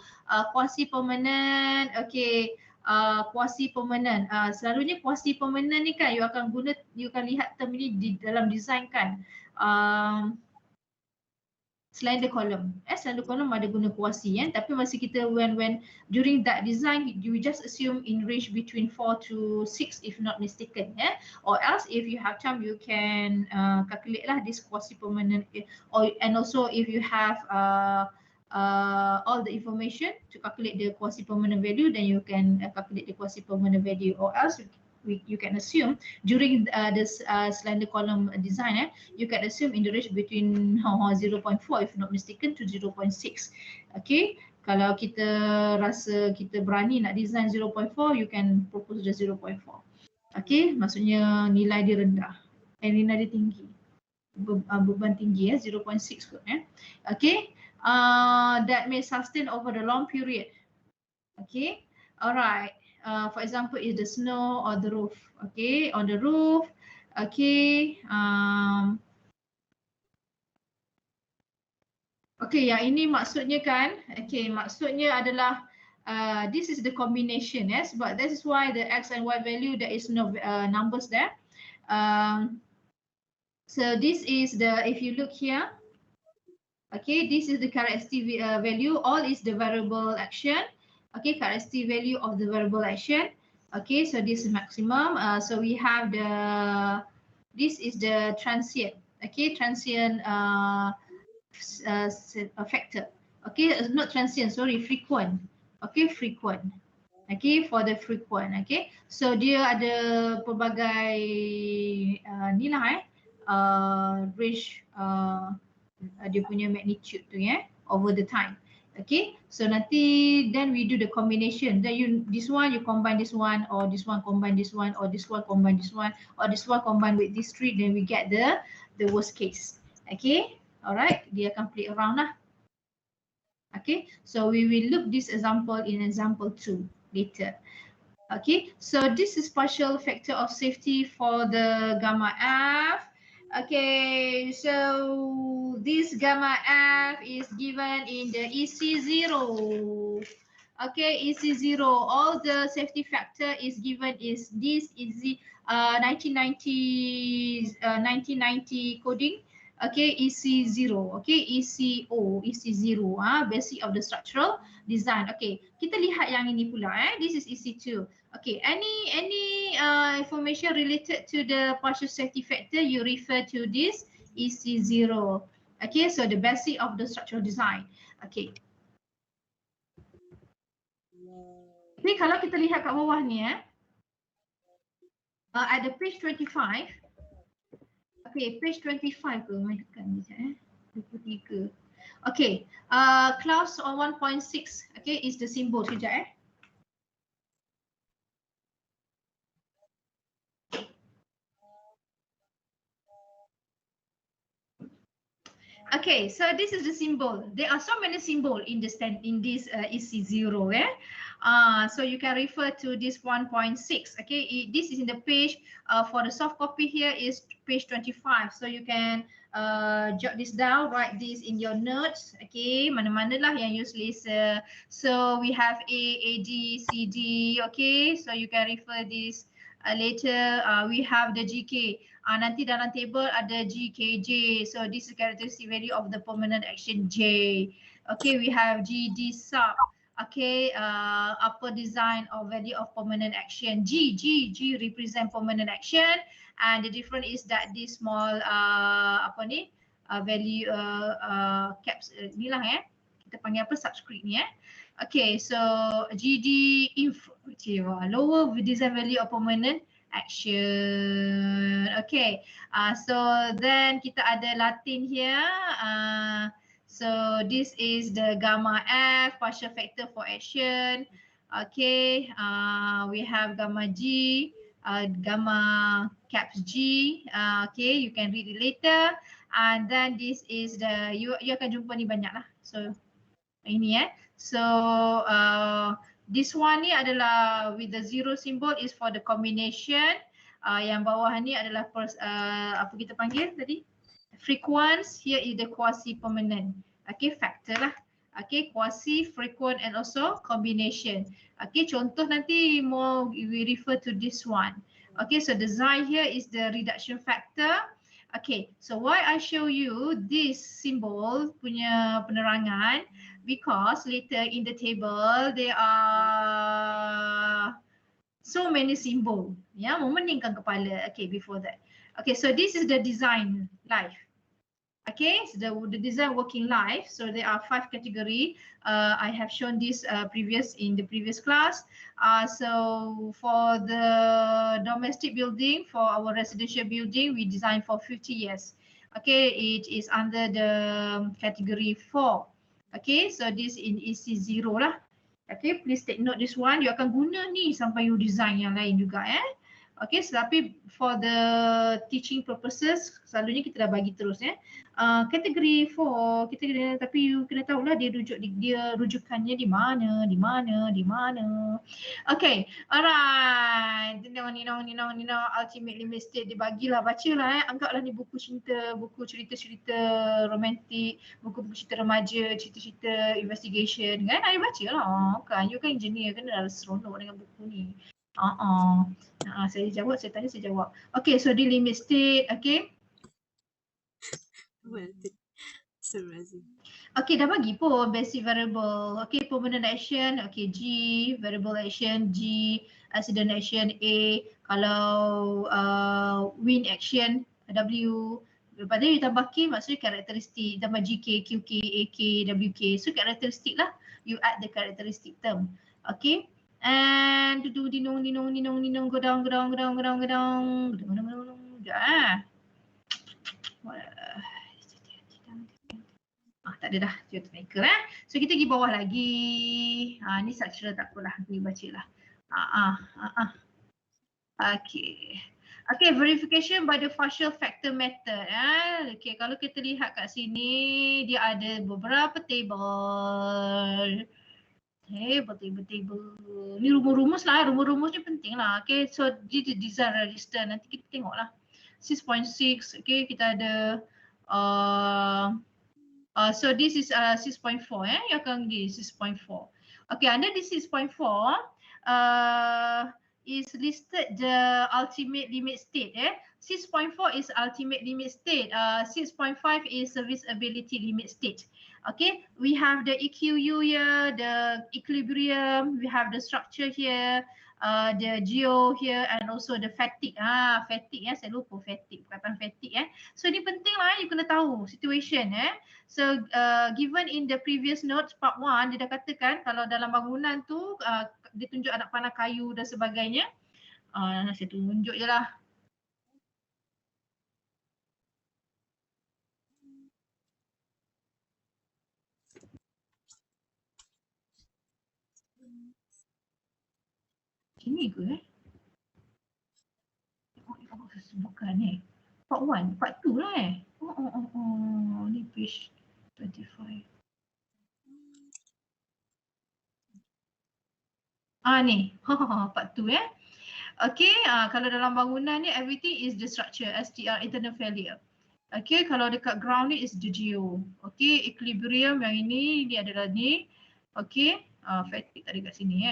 quasi permanent, okay. Quasi permanent, selalunya quasi permanent ni kan you akan lihat term ni di dalam design kan, slender column. Slender column ada guna quasi tapi masa kita when during that design you just assume in range between 4 to 6 if not mistaken, or else if you have time you can calculate lah this quasi permanent, and also if you have all the information to calculate the quasi permanent value, then you can calculate the quasi permanent value, or else you can assume during this slender column design you can assume in the range between 0.4 if not mistaken to 0.6. Okay, kalau kita rasa kita berani nak design 0.4, you can propose the 0.4. Okay, maksudnya nilai dia rendah, nilai dia tinggi, beban tinggi 0.6 kot okay. That may sustain over the long period. Okay, alright. For example, is the snow or the roof. Okay, on the roof. Okay. Okay, yang ini maksudnya kan. Okay, maksudnya adalah this is the combination, yes. But that is why the x and y value there is no numbers there. So this is the, if you look here. Okay, this is the characteristic value. All is the variable action. Okay, characteristic value of the variable action. Okay, so this is maximum. So we have this is the transient. Okay, transient factor. Okay, not transient, sorry, frequent. Okay, frequent. Okay, for the frequent. Okay, so dia ada pelbagai nilai range dia punya magnitude tu over the time. Okay, so nanti then we do the combination, then this one you combine this one, or this one combine this one, or this one combine this one, or this one combine with this three, then we get the worst case. Okay, alright, dia akan play around lah. Okay, so we will look this example in example 2 later. Okay, so this is partial factor of safety for the gamma F. Okay, so this gamma F is given in the EC0. Okay, EC0, all the safety factor is given is this is the 1990 coding. Okay, EC0, okay, EC0, basic of the structural design. Okay, kita lihat yang ini pula this is EC2. Okay, any information related to the partial safety factor, you refer to this EC0. Okay, so the basic of the structural design. Okay. Jadi kalau kita lihat kat bawah ni at the page 25. Okay, page 25 ke? Mai tekan ni sekejap 23. Okay, clause 1.6 okay is the symbol sekejap Okay, so this is the symbol. There are so many symbols in this EC0. So you can refer to this 1.6. Okay, this is in the page. For the soft copy here is page 25. So you can jot this down, write this in your notes. Okay, mana-mana lah yang use laser. So we have A, D, C, D. Okay, so you can refer this later. We have the GK. Nanti dalam table ada GKJ. So this is characteristic value of the permanent action J. Okay, we have GD sub. Okay, upper design or value of permanent action G represent permanent action, and the difference is that this small value caps ni lah kita panggil apa subscript ni Okay, so GD lower design value of permanent action. Okay, so then kita ada Latin here. So this is the gamma F, partial factor for action. Okay, we have gamma G, gamma caps G. Okay, you can read it later. And then this is the, you akan jumpa ni banyak lah. So ini So this one ni adalah with the zero symbol is for the combination. Yang bawah ni adalah apa kita panggil tadi? Frequency. Here is the quasi permanent. Okay, factor lah. Okay, quasi, frequent and also combination. Okay, contoh nanti more we refer to this one. Okay, so the Xi here is the reduction factor. Okay, so why I show you this symbol punya penerangan, because later in the table there are so many symbol, memeningkan kepala. Okay, before that. Okay, so this is the design life. Okay, so the design working life. So there are 5 category. I have shown this in the previous class. So for the domestic building, for our residential building, we design for 50 years. Okay, it is under the category 4. Okay, so this in EC0 lah. Okay, please take note this one. You akan guna ni sampai you design yang lain juga Okay, tapi for the teaching purposes, selalunya kita dah bagi terus Kategori 4, tapi you kena tahulah dia rujukannya di mana. Okay, alright. Ultimate limit state dia bagilah, bacalah Anggaplah ni buku cinta, buku cerita-cerita romantik, buku cerita remaja, cerita-cerita investigation kan. Ayo bacalah kan. You kan engineer, kena seronok dengan buku ni. Saya jawab, saya tanya, saya jawab. Okay, so di limit state, okay. Okay, dah bagi pun basic variable. Okay, permanent action, okay, G, variable action, G, accident action, A, kalau wind action, W. Lepas tu you tambah K, maksudnya karakteristik, tambah GK, QK, AK, WK. So karakteristik lah, you add the characteristic term. Okay. And do dinong go down. Tak ada dah, geometrical So kita pergi bawah lagi. Ni structural tak apalah, ni bacalah. Okay, verification by the partial factor method. Okay, kalau kita lihat kat sini, dia ada beberapa table. Table. Ni rumus lah, rumus ni penting lah. Okay, so this is design register. Nanti kita tengok lah. 6.6, okay, kita ada so this is 6.4 yang akan di 6.4. Okay, under this 6.4 is listed the ultimate limit state 6.4 is ultimate limit state, 6.5 is serviceability limit state. Okay, we have the EQU here, the equilibrium, we have the structure here, the geo here and also the fatigue. Fatigue ya, saya lupa fatigue, perkataan fatigue ya. So ini penting lah, you kena tahu situation So given in the previous notes part 1, dia dah katakan kalau dalam bangunan tu dia tunjuk anak panah kayu dan sebagainya. Saya tunjuk je lah. Ini ke bukan part 1, part 2 lah ni page 25. Ni part 2 Okay, kalau dalam bangunan ni everything is the structure, STR, internal failure. Okay, kalau dekat ground ni is the geo. Okay, equilibrium yang ini adalah ni. Okay, fatigue tadi kat sini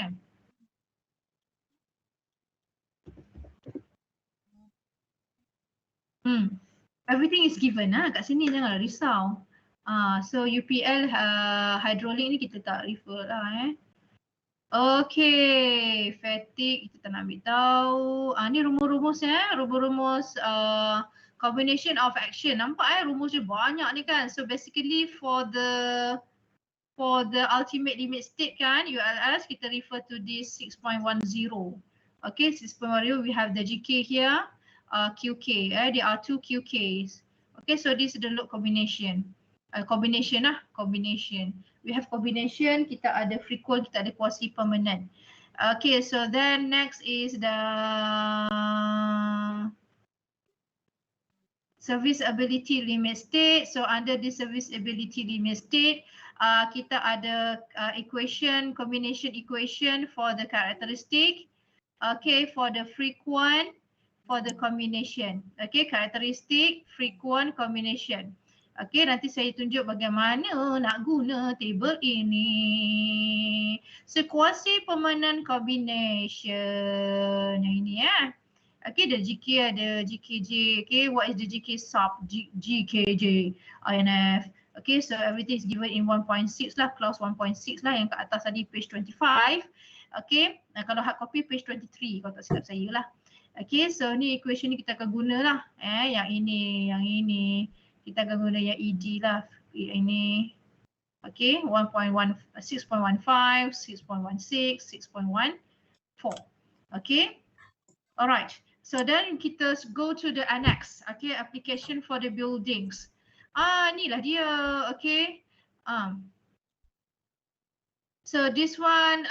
Everything is given kat sini, janganlah risau. So UPL hydraulic ni kita tak refer lah Okay, fatigue kita tak nak ambil tahu. Ni rumus-rumus rumus-rumus combination of action. Nampak rumus dia banyak ni kan. So basically for the ultimate limit state kan, ULS kita refer to this 6.10. Okay, 6.10 we have the GK here, QK. There are 2 QKs. Okay, so this is the load combination. Combination. We have combination, kita ada frequent, kita ada quasi permanent. Okay, so then next is the serviceability limit state. So under the serviceability limit state, kita ada combination equation for the characteristic. Okay, for the frequent, for the combination. Okay, characteristic, frequent, combination. Okay, nanti saya tunjuk bagaimana nak guna table ini. So, quasi permanent combination. Yang ini Okay, the GK ada GKJ. Okay, what is the GK sub GKJ INF? Okay, so everything is given in 1.6 lah, clause 1.6 lah yang kat atas tadi page 25. Okay, kalau hard copy page 23 kalau tak silap saya lah. Okay, so ni equation ni kita akan guna lah. Yang ini. Kita akan guna yang ED lah. Ini. Okay, 6.15, 6.16, 6.14. Okay. Alright. So then kita go to the annex. Okay, application for the buildings. Ni lah dia. Okay. So this one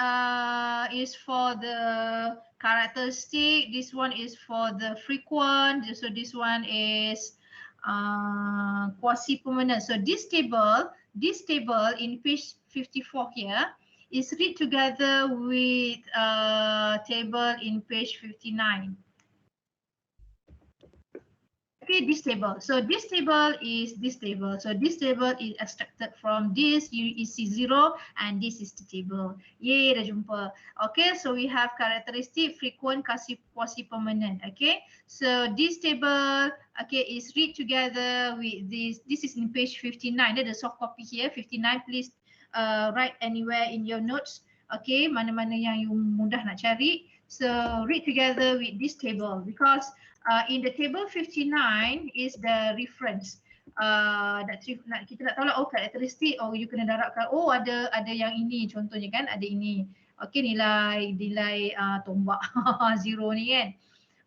is for the characteristic. This one is for the frequent. So this one is quasi permanent. So this table in page 54 here is read together with table in page 59. Okay, this table. So this table is this table. So this table is extracted from this UEC0 and this is the table. Yay, dah jumpa. Okay, so we have characteristic, frequent, quasi permanent. Okay, so this table is read together with this. This is in page 59. There's a soft copy here, 59. Please write anywhere in your notes. Okay, mana-mana yang you mudah nak cari. So read together with this table because in the table 59 is the reference. Kita nak tahu lah, karakteristik, you kena darabkan, ada yang ini contohnya kan, ada ini. Okay, nilai tombak zero ni kan.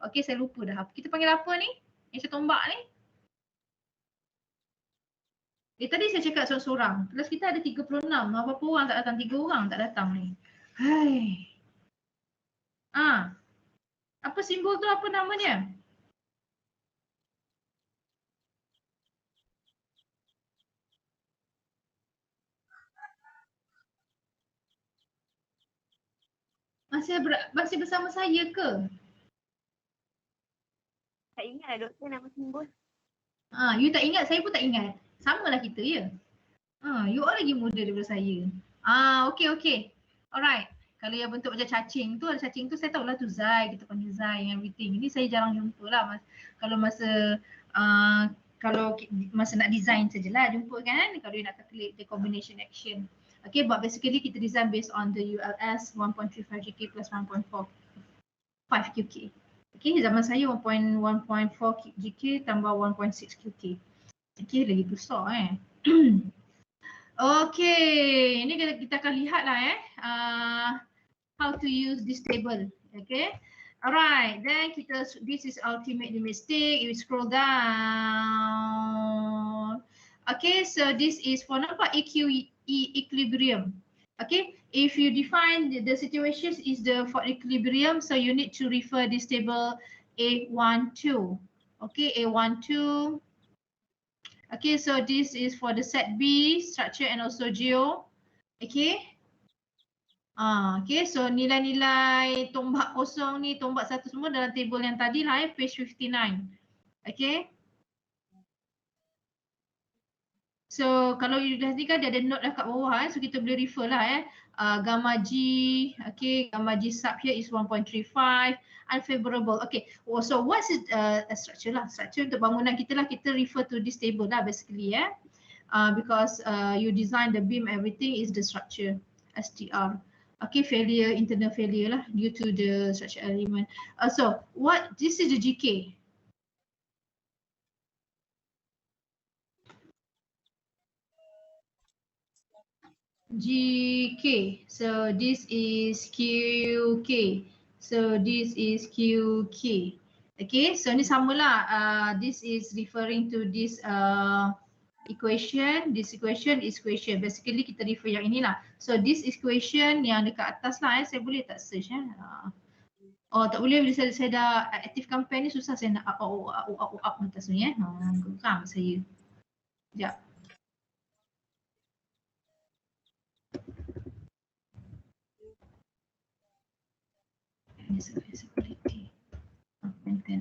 Okay, saya lupa dah. Kita panggil apa ni? Yang tombak ni? Tadi saya cakap seorang-seorang. Kelas kita ada 36. Berapa orang tak datang? 3 orang tak datang ni. Hai. Apa simbol tu, apa namanya? Masih bersama saya ke? Tak ingat lah doktor nama simbol. You tak ingat, saya pun tak ingat. Samalah kita ya. You all lagi muda daripada saya. Okay. Alright. Kalau yang bentuk macam cacing tu, ada cacing tu saya tahulah tu Zai, kita panggil Zai and everything. Ini saya jarang jumpa lah kalau masa nak design sajalah jumpa kan, kalau you nak calculate the combination action. Okay, but basically kita design based on the ULS 1.35 GK plus 1.4 QK. Okay, zaman saya 1.4 GK tambah 1.6 QK. Okay, lagi besar Okay, ini kita akan lihat lah how to use this table. Okay, alright. Then this is ultimate limit stick. You scroll down. Okay, so this is for nampak equilibrium. Okay, if you define the situation is for equilibrium, so you need to refer this table A12. Okay, A12. Okay, so this is for the set B, structure and also geo. Okay. Okay, so nilai-nilai tombak kosong ni, tombak satu semua dalam table yang tadi lah page 59. Okay. So kalau you dah ni kan dia ada note dah kat bawah so kita boleh refer lah gamma G, okay, gamma G sub here is 1.35, unfavorable. Okay, so what's a structure lah? Structure untuk bangunan kita lah, kita refer to this table lah basically because you design the beam, everything is the structure, STR. Okay, failure, internal failure lah due to the structure element. So this is the GK. GK. So this is QK. So this is QK. Okay, so ni samalah. This is referring to this equation. This equation is equation. Basically kita refer yang inilah. So this equation yang dekat atas lah. Saya boleh tak search Oh tak boleh bila saya dah aktifkan pen ni susah saya nak up atas ni Geram saya. Sekejap.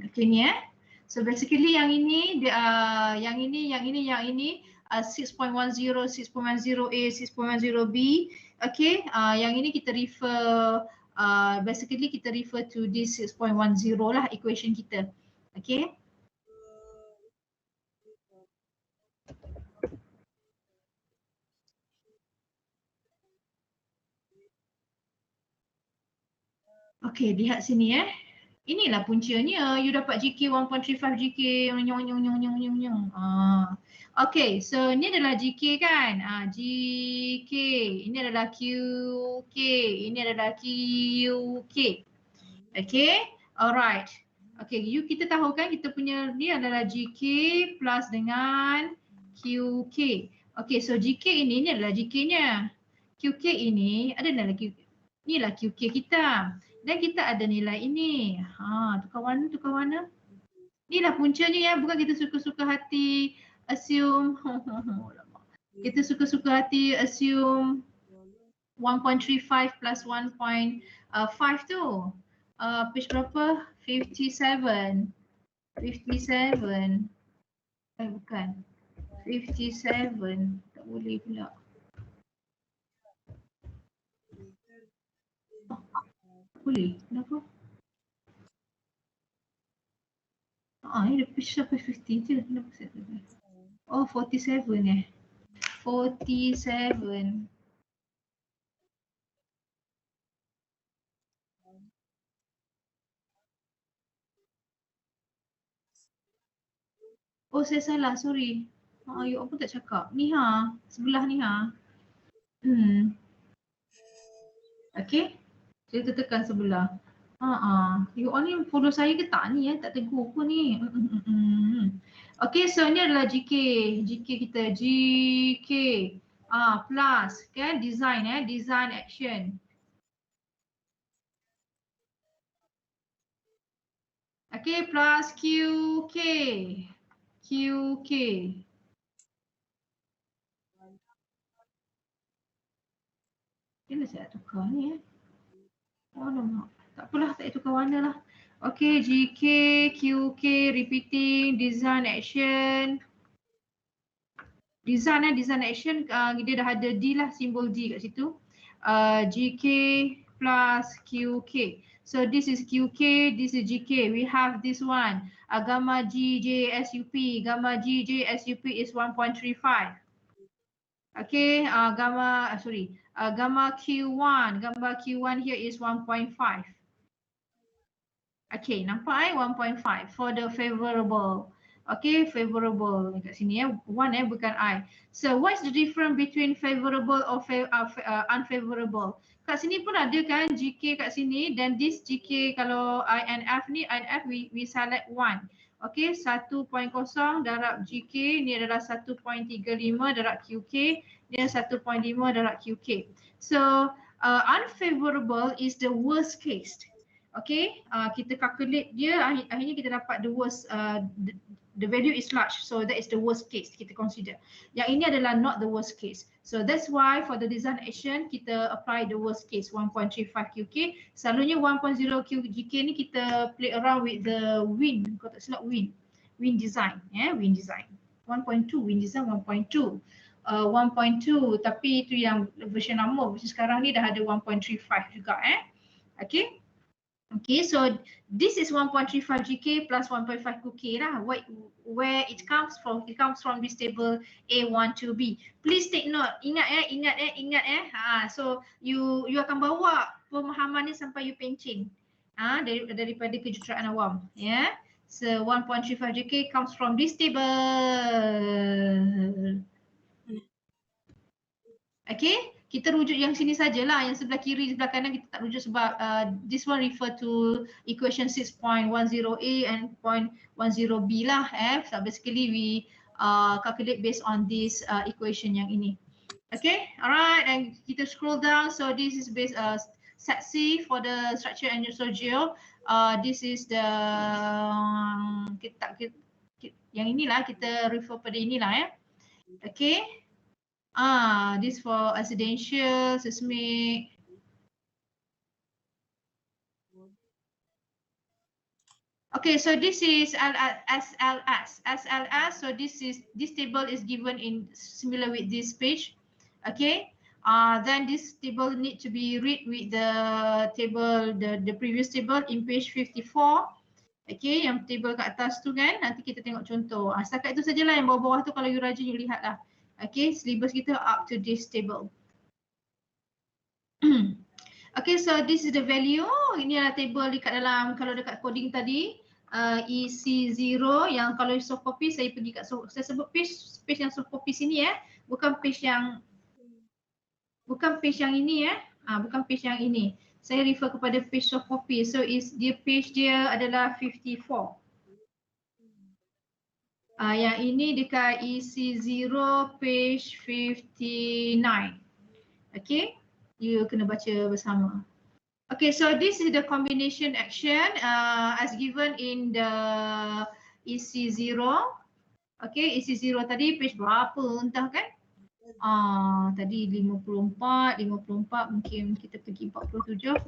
Okay ni so basically yang ini 6.10, 6.10A, 6.10B. Okay, yang ini kita refer basically kita refer to this 6.10 lah equation kita. Okay. Okay, lihat sini inilah puncanya. You dapat GK 1.35 GK. Okay, so ni adalah GK kan? GK. Ini adalah QK. Ini adalah QK. Okay, alright. Okay, kita tahu kan kita punya ni adalah GK plus dengan QK. Okay, so GK ini adalah GK-nya. QK ini adalah inilah QK kita. Dan kita ada nilai ini. Tukar warna. Inilah puncanya bukan kita suka-suka hati assume. Kita suka-suka hati assume 1.35 plus 1.5 tu. Page berapa? 57. Bukan. 57. Tak boleh pula. Boleh. Kenapa? Ini dah page sampai 50 je. Kenapa saya tak boleh? Oh, 47 47. Oh, saya salah. Sorry. You apa tak cakap? Ni sebelah ni Okay. Saya tekan sebelah. You all ni follow saya ke tak ni tak tegur pun ni. Okay, so ni adalah GK. GK kita GK. Plus kan design design action. Okay, plus QK. QK. Bila saya tukar ni alamak. Tak apalah, tak tukar warna lah. Okay, GK, QK, repeating, design action. Design design action, dia dah ada D lah, simbol D kat situ. GK plus QK. So this is QK, this is GK. We have this one. Gamma GJ SUP. Gamma GJ SUP is 1.35. Okay, gamma Q1. Gamma Q1 here is 1.5. Okay, nampak 1.5 for the favorable. Okay, favorable kat sini one bukan I. So what's the difference between favorable or unfavorable? Kat sini pun ada kan GK kat sini, dan this GK kalau INF ni, INF we select 1. Okay, 1.0 darab GK ni adalah 1.35 darab QK, ni 1.5 darab QK. So unfavorable is the worst case. Okay, kita calculate dia, akhirnya kita dapat the worst, the value is large, so that is the worst case kita consider. Yang ini adalah not the worst case, so that's why for the design action kita apply the worst case 1.35 QK. Selalunya 1.0 QGK ni kita play around with the win, kalau tak silap win design, win design 1.2, win design 1.2. 1.2 tapi itu yang version lama, version sekarang ni dah ada 1.35 juga okay. Okay, so this is 1.35 GK plus 1.5 QK lah. Where it comes from? It comes from this table A12B. Please take note. Ingat so you akan bawa pemahaman ni sampai you pencing. Daripada kejuruteraan awam. So 1.35 GK comes from this table. Okay. Kita rujuk yang sini sajalah, yang sebelah kiri, sebelah kanan kita tak rujuk sebab this one refer to equation 6.10A and 0.10B lah. So basically we calculate based on this equation yang ini. Okay, alright, and kita scroll down. So this is based set C for the structure and geo. This is the yang inilah, kita refer pada inilah Okay. This for residential, seismic. Okay, so this is SLS. So this table is given in similar with this page. Okay. Then this table need to be read with the table, the previous table in page 54. Okay, yang table kat atas tu kan, nanti kita tengok contoh. Setakat itu sajalah, yang bawah-bawah tu kalau you rajin you lihat lah. Okay, syllabus kita up to this table. Okay, so this is the value. Ini adalah table dekat dalam, kalau dekat coding tadi, EC0 yang kalau soft copy saya pergi kat, saya sebut page yang soft copy sini bukan page yang ini bukan page yang ini. Saya refer kepada page soft copy. So page dia adalah 54. Yang ini dekat EC0 page 59. Okay, you kena baca bersama. Okay, so this is the combination action as given in the EC0. Okay, EC0 tadi page berapa entah kan? Tadi 54 mungkin kita pergi 47.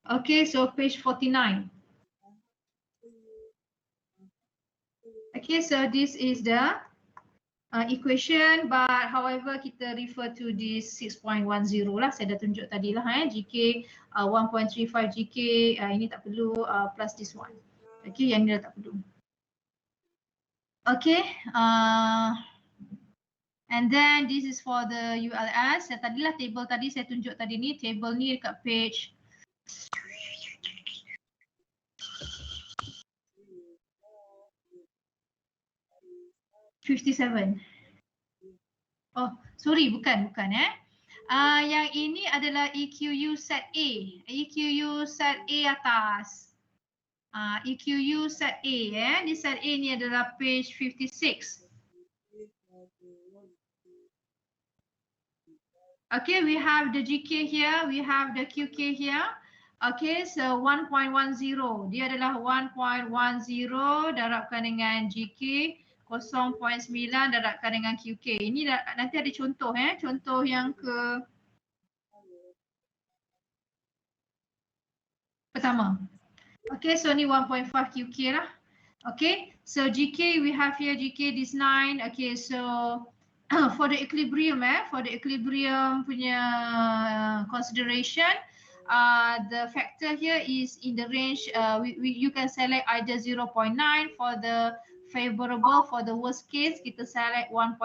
Okay, so page 49. Okay, so this is the equation, but however kita refer to this 6.10 lah, saya dah tunjuk tadi lah GK 1.35 GK, ini tak perlu, plus this one. Okay, yang ni dah tak perlu. Okay, and then this is for the ULS. Tadilah table tadi saya tunjuk tadi ni, table ni dekat page 57. Oh, sorry, bukan. Yang ini adalah EQU set A. EQU set A atas. EQU set A Di set A ni adalah page 56. Okay, we have the GK here, we have the QK here. Okay, so 1.10. Dia adalah 1.10 darabkan dengan GK. 0.9 darabkan dengan QK. Ini nanti ada contoh contoh yang pertama. Okay, so ni 1.5 QK lah. Okay, so GK we have here GK this 9. Okay, so for the equilibrium punya consideration, the factor here is in the range, you can select either 0.9 for the favorable, for the worst case kita select 1.10.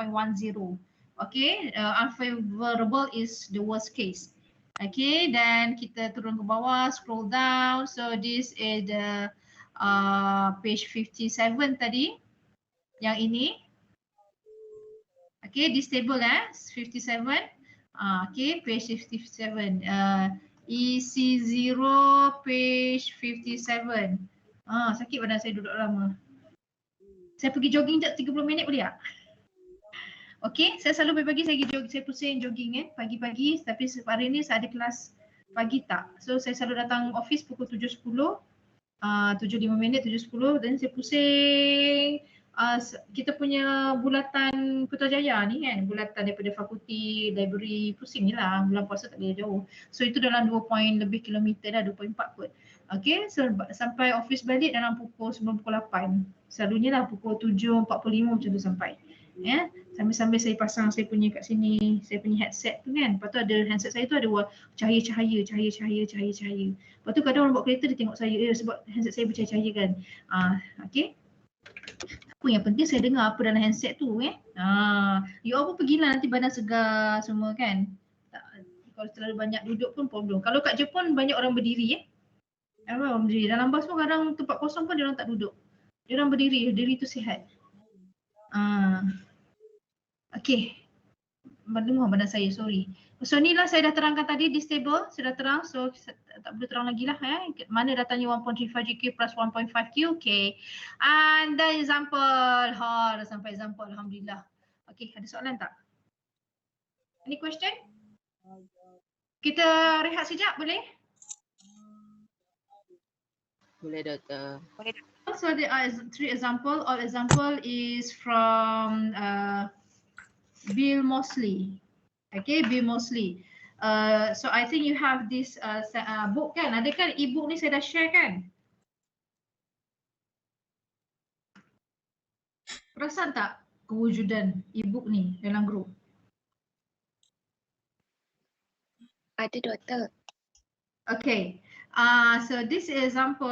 Okay, unfavorable is the worst case. Okay, dan kita turun ke bawah, scroll down. So this is the page 57 tadi. Yang ini. Okay, this table 57. Okay, page 57. EC0 page 57. Sakit badan saya duduk lama. Saya pergi jogging jap 30 minit boleh tak? Okay, saya selalu pagi-pagi saya pergi jogging, saya pusing jogging pagi-pagi, tapi hari ni saya ada kelas pagi tak. So saya selalu datang office pukul 7.10, 7.5 minit, 7.10 dan saya pusing. Kita punya bulatan Putrajaya ni kan, bulatan daripada fakulti, library, pusing ni lah, bulan puasa tak boleh jauh. So itu dalam 2 lebih kilometer dah, 2.4 kot. Okay, so sampai office balik dalam pukul 9, pukul 8. Selalunya lah pukul 7.45 macam tu sampai. Ya, sambil-sambil saya pasang saya punya kat sini, saya punya headset tu kan. Lepas tu ada handset saya tu ada cahaya-cahaya. Lepas tu kadang orang bawa kereta dia tengok saya, sebab handset saya bercahaya-cahaya kan. Okay. Apa yang penting saya dengar apa dalam handset tu you all pun pergilah nanti badan segar semua kan. Kalau terlalu banyak duduk pun problem. Kalau kat Jepun banyak orang berdiri orang berdiri. Dalam bas pun kadang tempat kosong pun dia orang tak duduk. Dia orang berdiri, diri tu sihat. Okay. Mendengar badan saya, sorry. So ni lah saya dah terangkan tadi, this table sudah terang, so tak perlu terang lagi lah mana datanya 1.35 GQ plus 1.5 Q, okay. And the example, dah sampai example, Alhamdulillah. Okay, ada soalan tak? Any question? Kita rehat sekejap, boleh? Boleh doktor. So there are 3 example. All example is from Bill Mosley. Okay, Bill Mosley. So I think you have this book kan? Ada kan e-book ni saya dah share kan? Perasan tak kewujudan e-book ni dalam group? Ada doktor. Okay. So this is example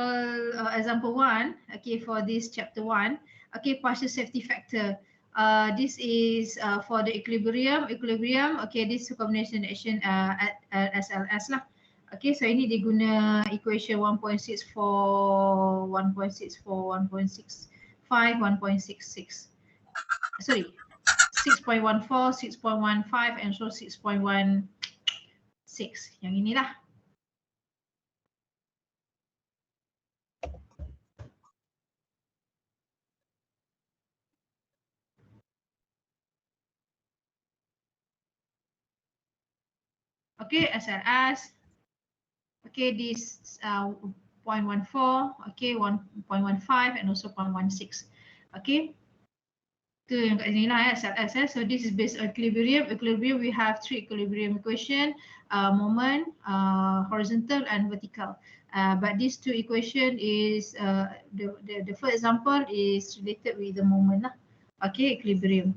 1. Okay, for this chapter 1. Okay, partial safety factor. This is for the equilibrium. Okay, this combination action at SLS lah. Okay, so ini dia guna equation 1.64, 1.65, 1.66. Sorry, 6.14, 6.15 and so 6.16. Yang inilah. Okay, SLS. Okay, this 0.14, okay, 1.15 and also 0.16. Okay. Itu yang kat sini lah SLS. So this is based on equilibrium. Equilibrium we have 3 equilibrium equation, moment, horizontal and vertical. But these 2 equation is the first example is related with the moment lah. Okay, equilibrium.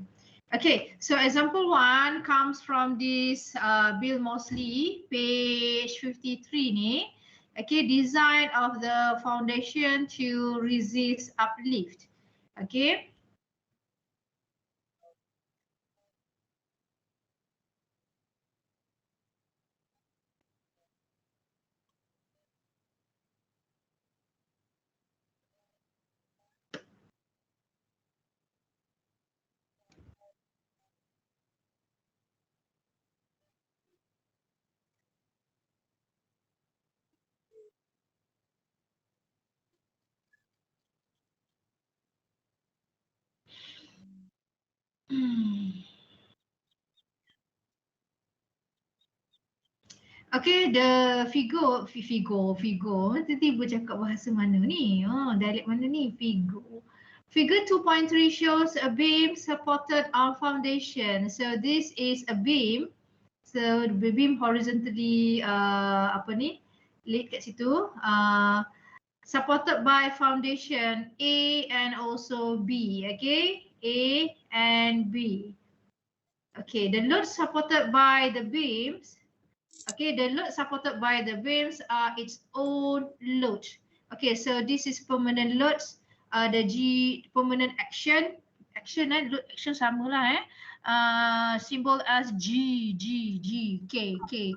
Okay, so example 1 comes from this Bill Mosley, page 53 ni. Okay, design of the foundation to resist uplift. Okay. Okay, the figure, tiba-tiba cakap bahasa mana ni? Dialek mana ni? Figure 2.3 shows a beam supported on foundation. So this is a beam. So the beam horizontally laid kat situ. Supported by foundation A and also B. Okay, A and B. Okay, the load supported by the beams. Okay, the load supported by the beams are its own load. Okay, so this is permanent loads. The G permanent action action load action samalah symbol as K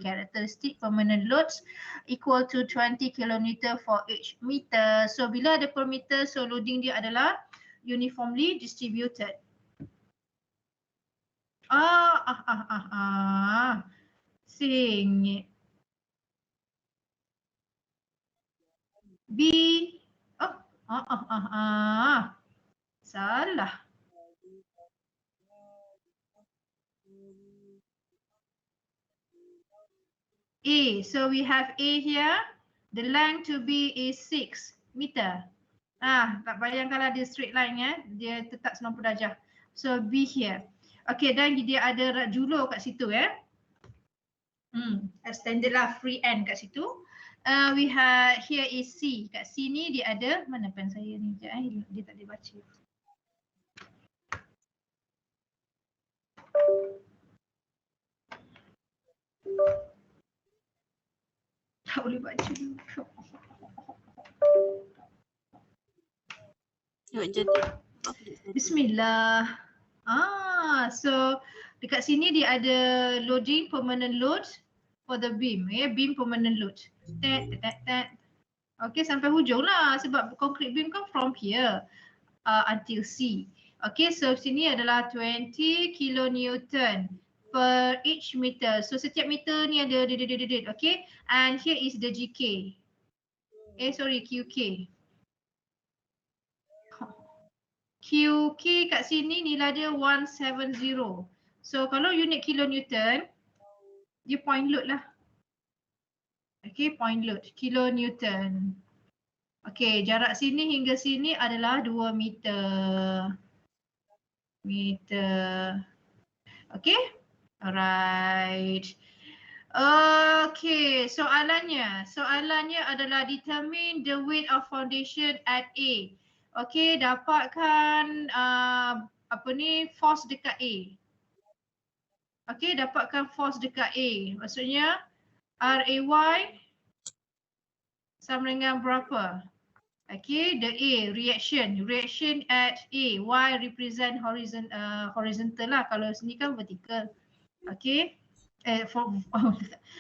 characteristic permanent loads equal to 20 kN for each meter. So bila ada per meter, so loading dia adalah uniformly distributed. Singit. B. Salah. A. So we have A here. The length to B is 6 meter. Tak bayangkanlah dia straight line dia tetap 90 darjah. So B here. Okay, dan dia ada julur kat situ Extended lah free end kat situ. We have here is C. Kat sini dia ada, mana pen saya ni sekejap dia tak boleh baca. Tak boleh baca. Bismillah. So dekat sini dia ada loading permanent load for the beam, beam permanent load. Okay, sampai hujung lah sebab concrete beam kan from here until C. Okay, so sini adalah 20 kilonewton per each meter. So setiap meter ni ada okay, and here is the GK. QK. QK kat sini nilai dia 170. So kalau unit kilonewton, dia point load lah. Okay, point load, kilonewton. Okay, jarak sini hingga sini adalah 2 meter. Okay, alright. Okay, soalannya adalah determine the weight of foundation at A. Okay, dapatkan force dekat A. Okay, dapatkan force dekat A. Maksudnya RAY sama dengan berapa? Okay, the A, reaction at A. Y represent horizontal lah. Kalau sini kan vertical. Okay.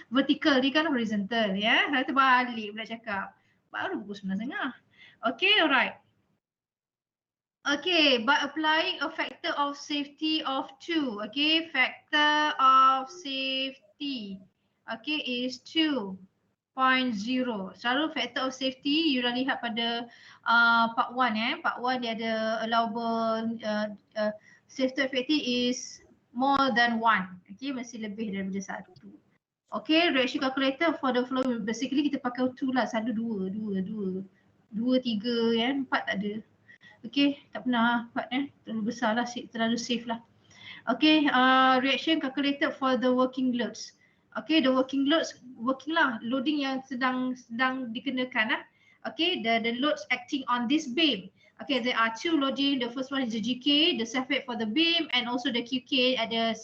Vertical ni kan horizontal terbalik pula cakap. Baru pukul 9.30. Okay, alright. Okay, by applying a factor of safety of 2, okay, factor of safety, okay, is 2.0. Selalu factor of safety, you dah lihat pada part 1 part 1 dia ada allowable safety of safety is more than 1, okay, mesti lebih daripada 1. Okay, reaction calculator for the flow, basically kita pakai 2 lah, 1, 2, 3, 4 tak ada. Okay, tak pernah 4 terlalu besar lah, terlalu safe lah. Okay, reaction calculated for the working loads. Okay, the working loads, loading yang sedang dikenakan Okay, the loads acting on this beam. Okay, there are 2 loading. The first one is the GK, the self weight for the beam, and also the QK at the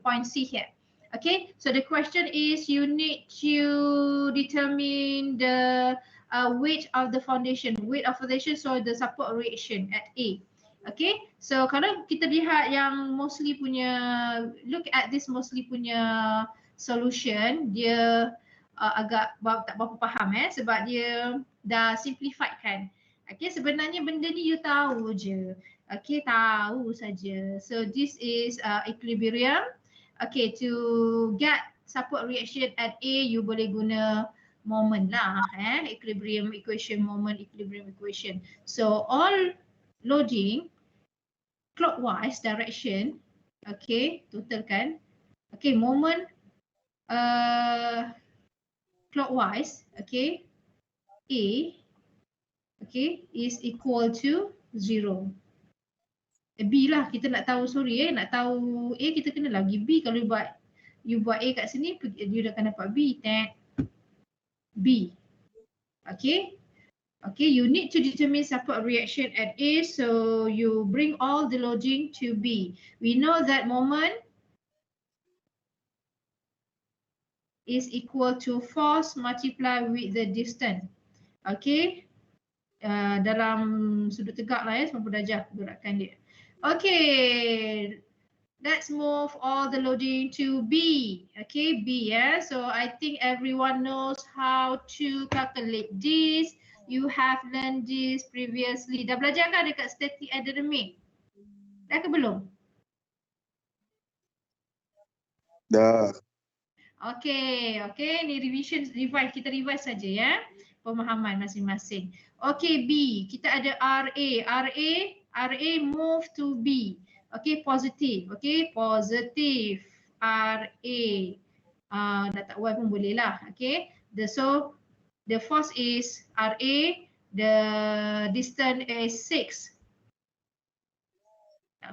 point C here. Okay, so the question is you need to determine the weight of the foundation. So the support reaction at A. Okay, so kalau kita lihat yang Moseley punya, look at this Moseley punya solution, dia agak tak berapa faham sebab dia dah simplified kan. Okay, sebenarnya benda ni you tahu je. Okay, tahu saja. So this is equilibrium. Okay, to get support reaction at A, you boleh guna moment lah, equilibrium equation, moment equilibrium equation. So all loading clockwise direction, okay, total kan, okay, moment clockwise, okay, A, okay, is equal to 0. B lah, kita nak tahu, nak tahu A, kita kena lagi B. Kalau you buat A kat sini, you dah akan dapat B. B. Okay. Okay, you need to determine support reaction at A, so you bring all the loading to B. We know that moment is equal to force multiplied with the distance. Okay. dalam sudut tegak lah ya, 90 darjah gerakan dia. Okay, let's move all the loading to B. Okay, B ya. So I think everyone knows how to calculate this. You have learned this previously. Dah belajar kan dekat static dynamic? Dah ke belum? Dah. Okay, ni revise, kita revise saja ya. Pemahaman masing-masing. Okay, B. Kita ada RA move to B. Okay, positif. Okay, positif. RA. Dah tak Y pun boleh lah. Okay, so the force is RA. The distance is 6.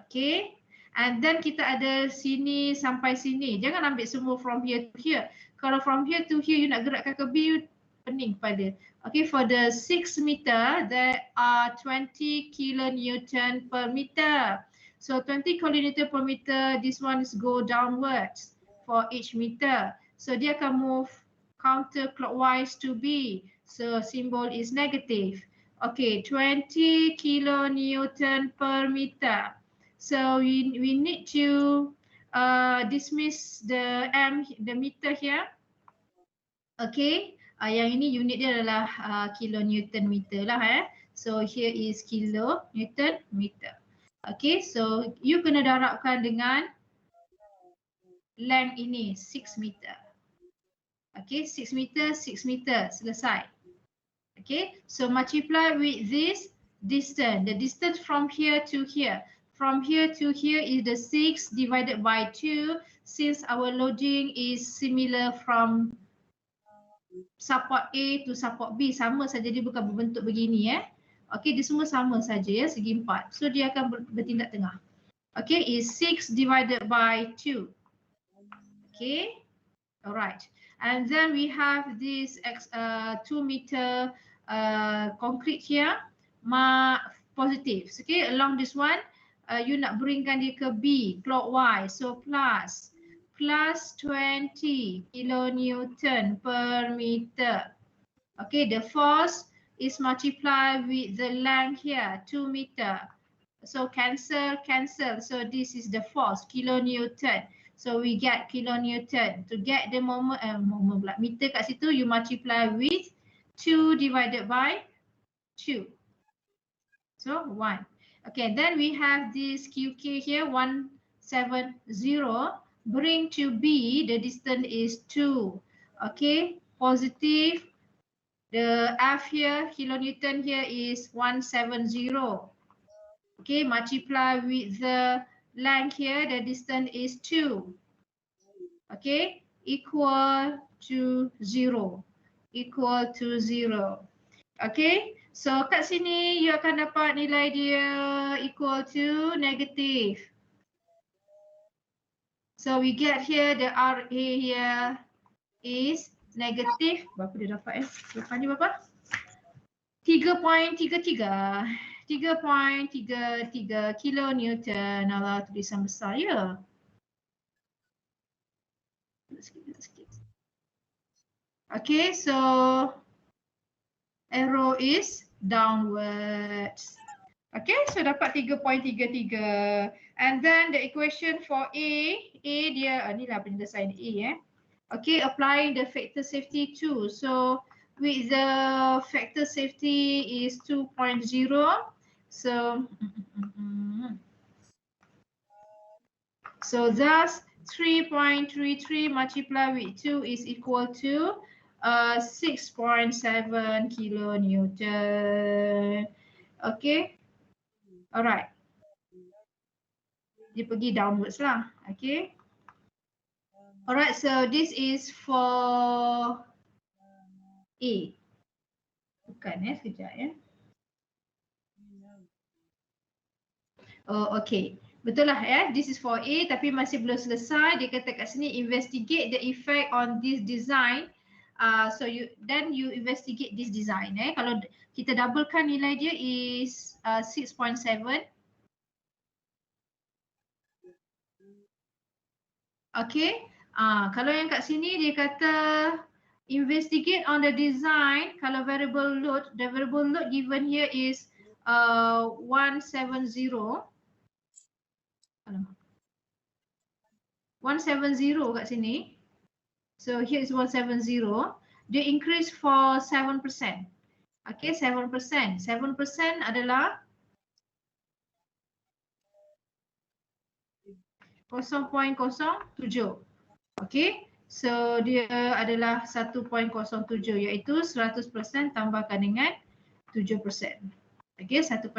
Okay. And then kita ada sini sampai sini. Jangan ambil semua from here to here. Kalau from here to here you nak gerakkan ke B, pening pada. Okay, for the 6 meter, there are 20 kilonewton per meter. So 20 kilonewton per meter, this one is go downwards for each meter. So dia akan move counterclockwise to B. So symbol is negative. Okay, 20 kilonewton per meter. So we need to dismiss the meter here. Okay, yang ini unit dia adalah kilonewton meter lah. So here is kilonewton meter. Okay, so you kena darabkan dengan length ini 6 meter. Okay, 6 meter, 6 meter, selesai. Okay, so multiply with this distance. The distance from here to here. From here to here is the 6 divided by 2. Since our loading is similar from support A to support B, sama saja, dia bukan berbentuk begini ya. Okay, dia semua sama saja ya, segi 4. So dia akan bertindak tengah. Okay, is 6 divided by 2. Okay, alright. And then we have this 2 meter concrete here, positive. Okay, along this one. You nak bringkan dia ke B, clockwise. So plus 20 kilonewton per meter. Okay, the force is multiplied with the length here, 2 meter. So cancel. So this is the force, kilonewton. So we get kilonewton. To get the moment pula, meter kat situ, you multiply with 2 divided by 2. So 1. Okay, then we have this QK here, 170. Bring to B, the distance is 2. Okay, positive. The F here, kilonewton here is 170. Okay, multiply with the length here, the distance is 2. Okay, equal to 0. Equal to 0. Okay. So kat sini you akan dapat nilai dia equal to negative. So we get here the RA here is negative. Berapa dia dapat Lepas ni berapa? 3.33. 3.33 kilonewton. Allah, tulisan besar ya. Sikit. Okay, so arrow is downwards. Okay, so dapat 3.33. And then the equation for A dia, ni lah penyelesaian A Okay, applying the factor safety 2. So with the factor safety is 2.0. So thus 3.33 multiplied with 2 is equal to 6.7 kilonewton. Okay. Alright. Dia pergi downwards lah. Okay. Alright, so this is for A. Bukan sekejap Oh, okay. Betul lah this is for A tapi masih belum selesai. Dia kata kat sini investigate the effect on this design. So you investigate this design Kalau kita doublekan nilai dia is 6.7. Okay. Kalau yang kat sini dia kata investigate on the design. Kalau variable load, the variable load given here is 170. 170 kat sini. So here is 170. Dia increase for 7%. Okay, 7%. 7% adalah 0.07. Okay, so dia adalah 1.07 iaitu 100% tambahkan dengan 7%. Okay, 1.07.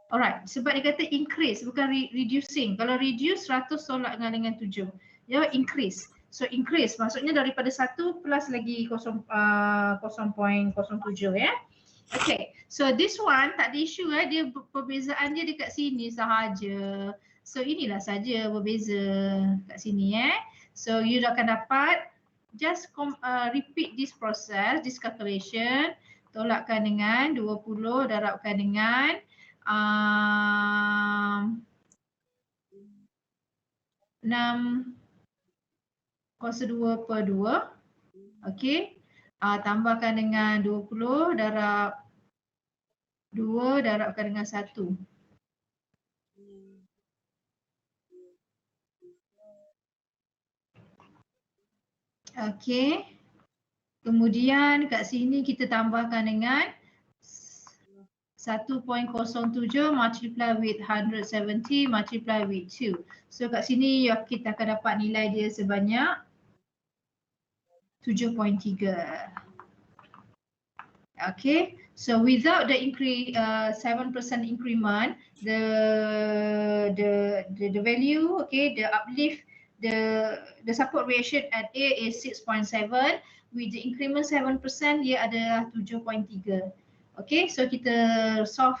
Alright, sebab dia kata increase bukan reducing. Kalau reduce 100 tolak dengan 7. Dia increase. So increase maksudnya daripada 1 plus lagi 0.07 ya. Okay, so this one tak ada isu dia perbezaan dia dekat sini sahaja. So inilah saja berbeza kat sini So you akan dapat just repeat this process, this calculation. Tolakkan dengan 20 darabkan dengan 6 kuasa 2 per 2. Okey. Tambahkan dengan 20 darab 2 darabkan dengan 1. Okey. Kemudian kat sini kita tambahkan dengan 1.07 multiply with 170 multiply with 2. So kat sini kita akan dapat nilai dia sebanyak 7.3. Okay, so without the 7% increment, the value, okay, the uplift, the support reaction at A is 6.7. With the increment 7%, dia adalah 7.3. Okay, so kita solve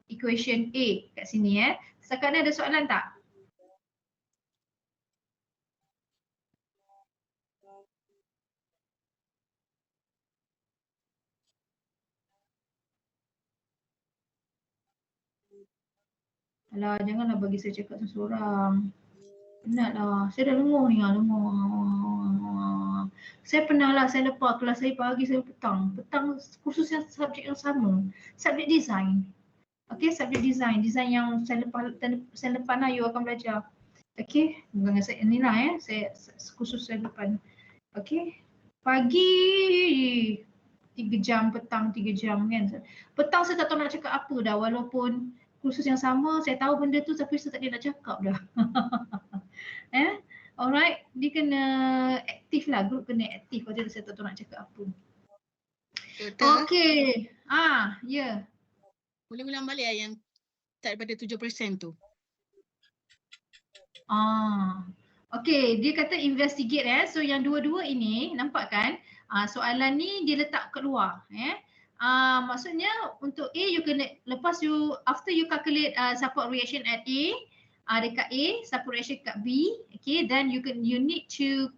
equation A kat sini Setakat ni ada soalan tak? Alah, janganlah bagi saya cakap seorang. Penatlah. Saya dah lenguh ni lenguh. Saya pernah lah, saya lepas kelas saya pagi, saya petang. Petang khusus yang subjek yang sama. Subjek design. Okay, subjek design. Design yang saya lepas lah you akan belajar. Okay, dengan saya ni lah saya khusus saya depan. Okay, pagi 3 jam, petang 3 jam kan. Petang saya tak tahu nak cakap apa dah walaupun kursus yang sama, saya tahu benda tu tapi saya tak ada nak cakap dah. Alright, dia kena aktif lah, grup kena aktif kalau saya tak tahu nak cakap apa. Okey. Ya. Boleh ulang balik yang tak daripada 7% tu. Okey, dia kata investigate So yang dua-dua ini nampak kan? Soalan ni dia letak kat luar maksudnya untuk A you kena after you calculate support reaction at A dekat A, support reaction kat B, okay, then you need to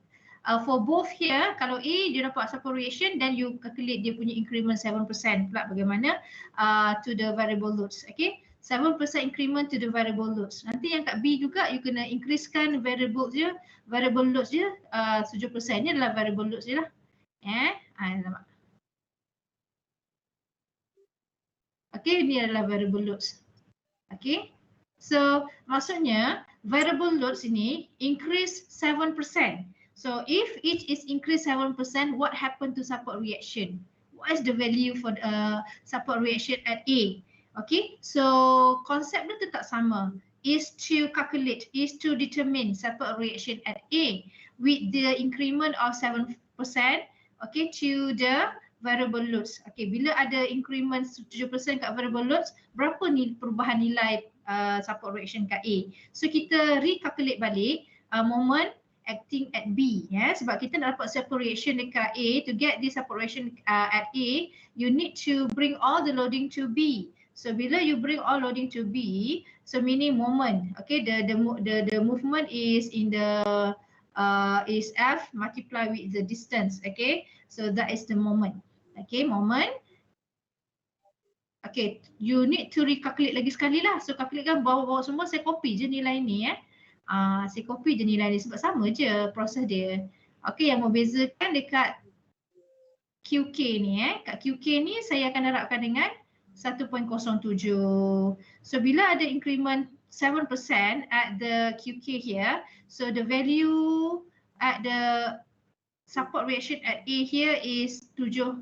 for both here, kalau A dia dapat support reaction, then you calculate dia punya increment 7% pula bagaimana to the variable loads, okay, 7% increment to the variable loads. Nanti yang kat B juga you kena increasekan variable loads dia 7%, ni adalah variable loads je lah. Nampak. Okay, ni adalah variable loads. Okay. So maksudnya variable loads ini increase 7%. So if each is increase 7%, what happened to support reaction? What is the value for support reaction at A? Okay, so konsep dia tetap sama. Is to calculate, is to determine support reaction at A with the increment of 7%, okay, to the variable loads. Okay, bila ada increment 7% kat variable loads, berapa ni perubahan nilai support reaction kat A? So kita recalculate balik moment acting at B sebab kita nak dapat support reaction dekat A. To get this support reaction at A, you need to bring all the loading to B. So bila you bring all loading to B, so meaning moment, okay, the movement is in the is F multiply with the distance, okay, so that is the moment. Okay, moment. Okay, you need to recalculate lagi sekali lah. So calculate kan bawah-bawah semua, saya copy je nilai ni saya copy je nilai ni sebab sama je proses dia. Okay, yang membezakan dekat QK ni kat QK ni saya akan darabkan dengan 1.07. So bila ada increment 7% at the QK here, so the value at the support reaction at A here is 7.3.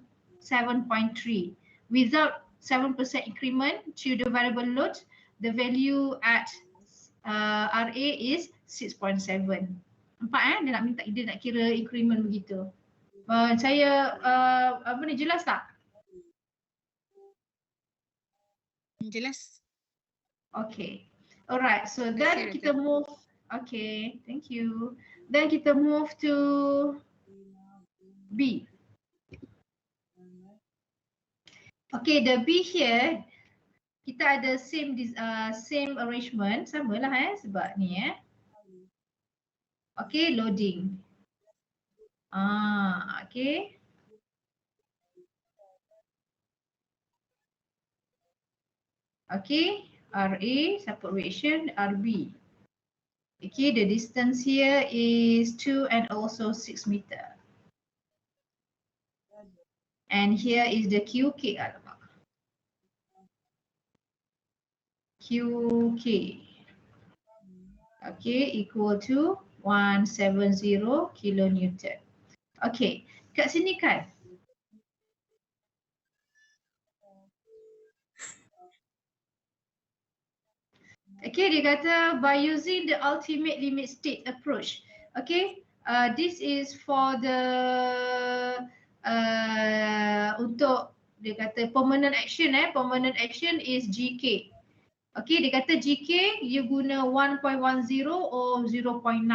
Without 7% increment to the variable load, the value at RA is 6.7. Nampak dia nak minta, dia nak kira increment begitu. Saya apa ni, jelas tak? Jelas. Okay. Alright, so then Terima kasih, kita move. Okay, thank you. Then kita move to B. Okay, the B here kita ada same arrangement, samalah sebab ni Okay, loading. Okay. Okay, RA support reaction RB. Okay, the distance here is 2 and also 6 meter. And here is the QK. QK. Okay, equal to 170 kilonewton. Okay, kat sini kan. Okay, dia kata by using the ultimate limit state approach. Okay, this is for the untuk dia kata permanent action permanent action is GK. Okay, dia kata GK you guna 1.10 or 0.9.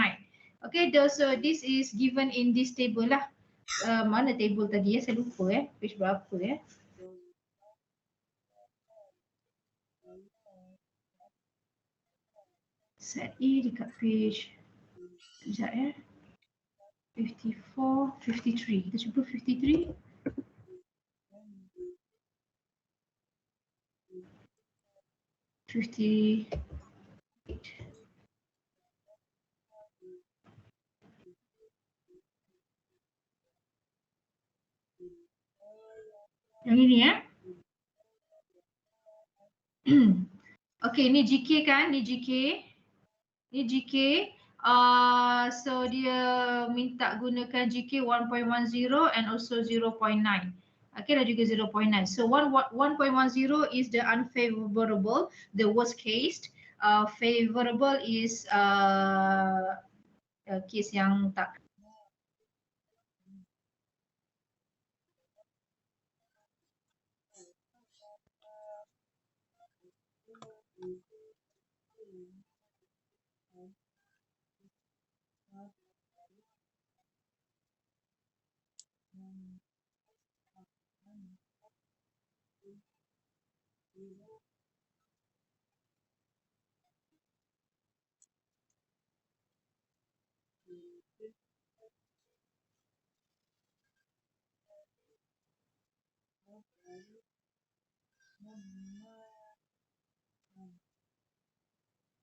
Okay, so this is given in this table lah. Mana table tadi saya lupa page berapa Set E dekat page sekejap 54, 53. Kita cuba 53. Yang ini Okay, ni GK kan? Ni GK. Ni GK. So dia minta gunakan GK 1.10 and also 0.9. Okay, dan juga 0.9. So 1.10 is the unfavorable, the worst case. Favorable is case yang tak.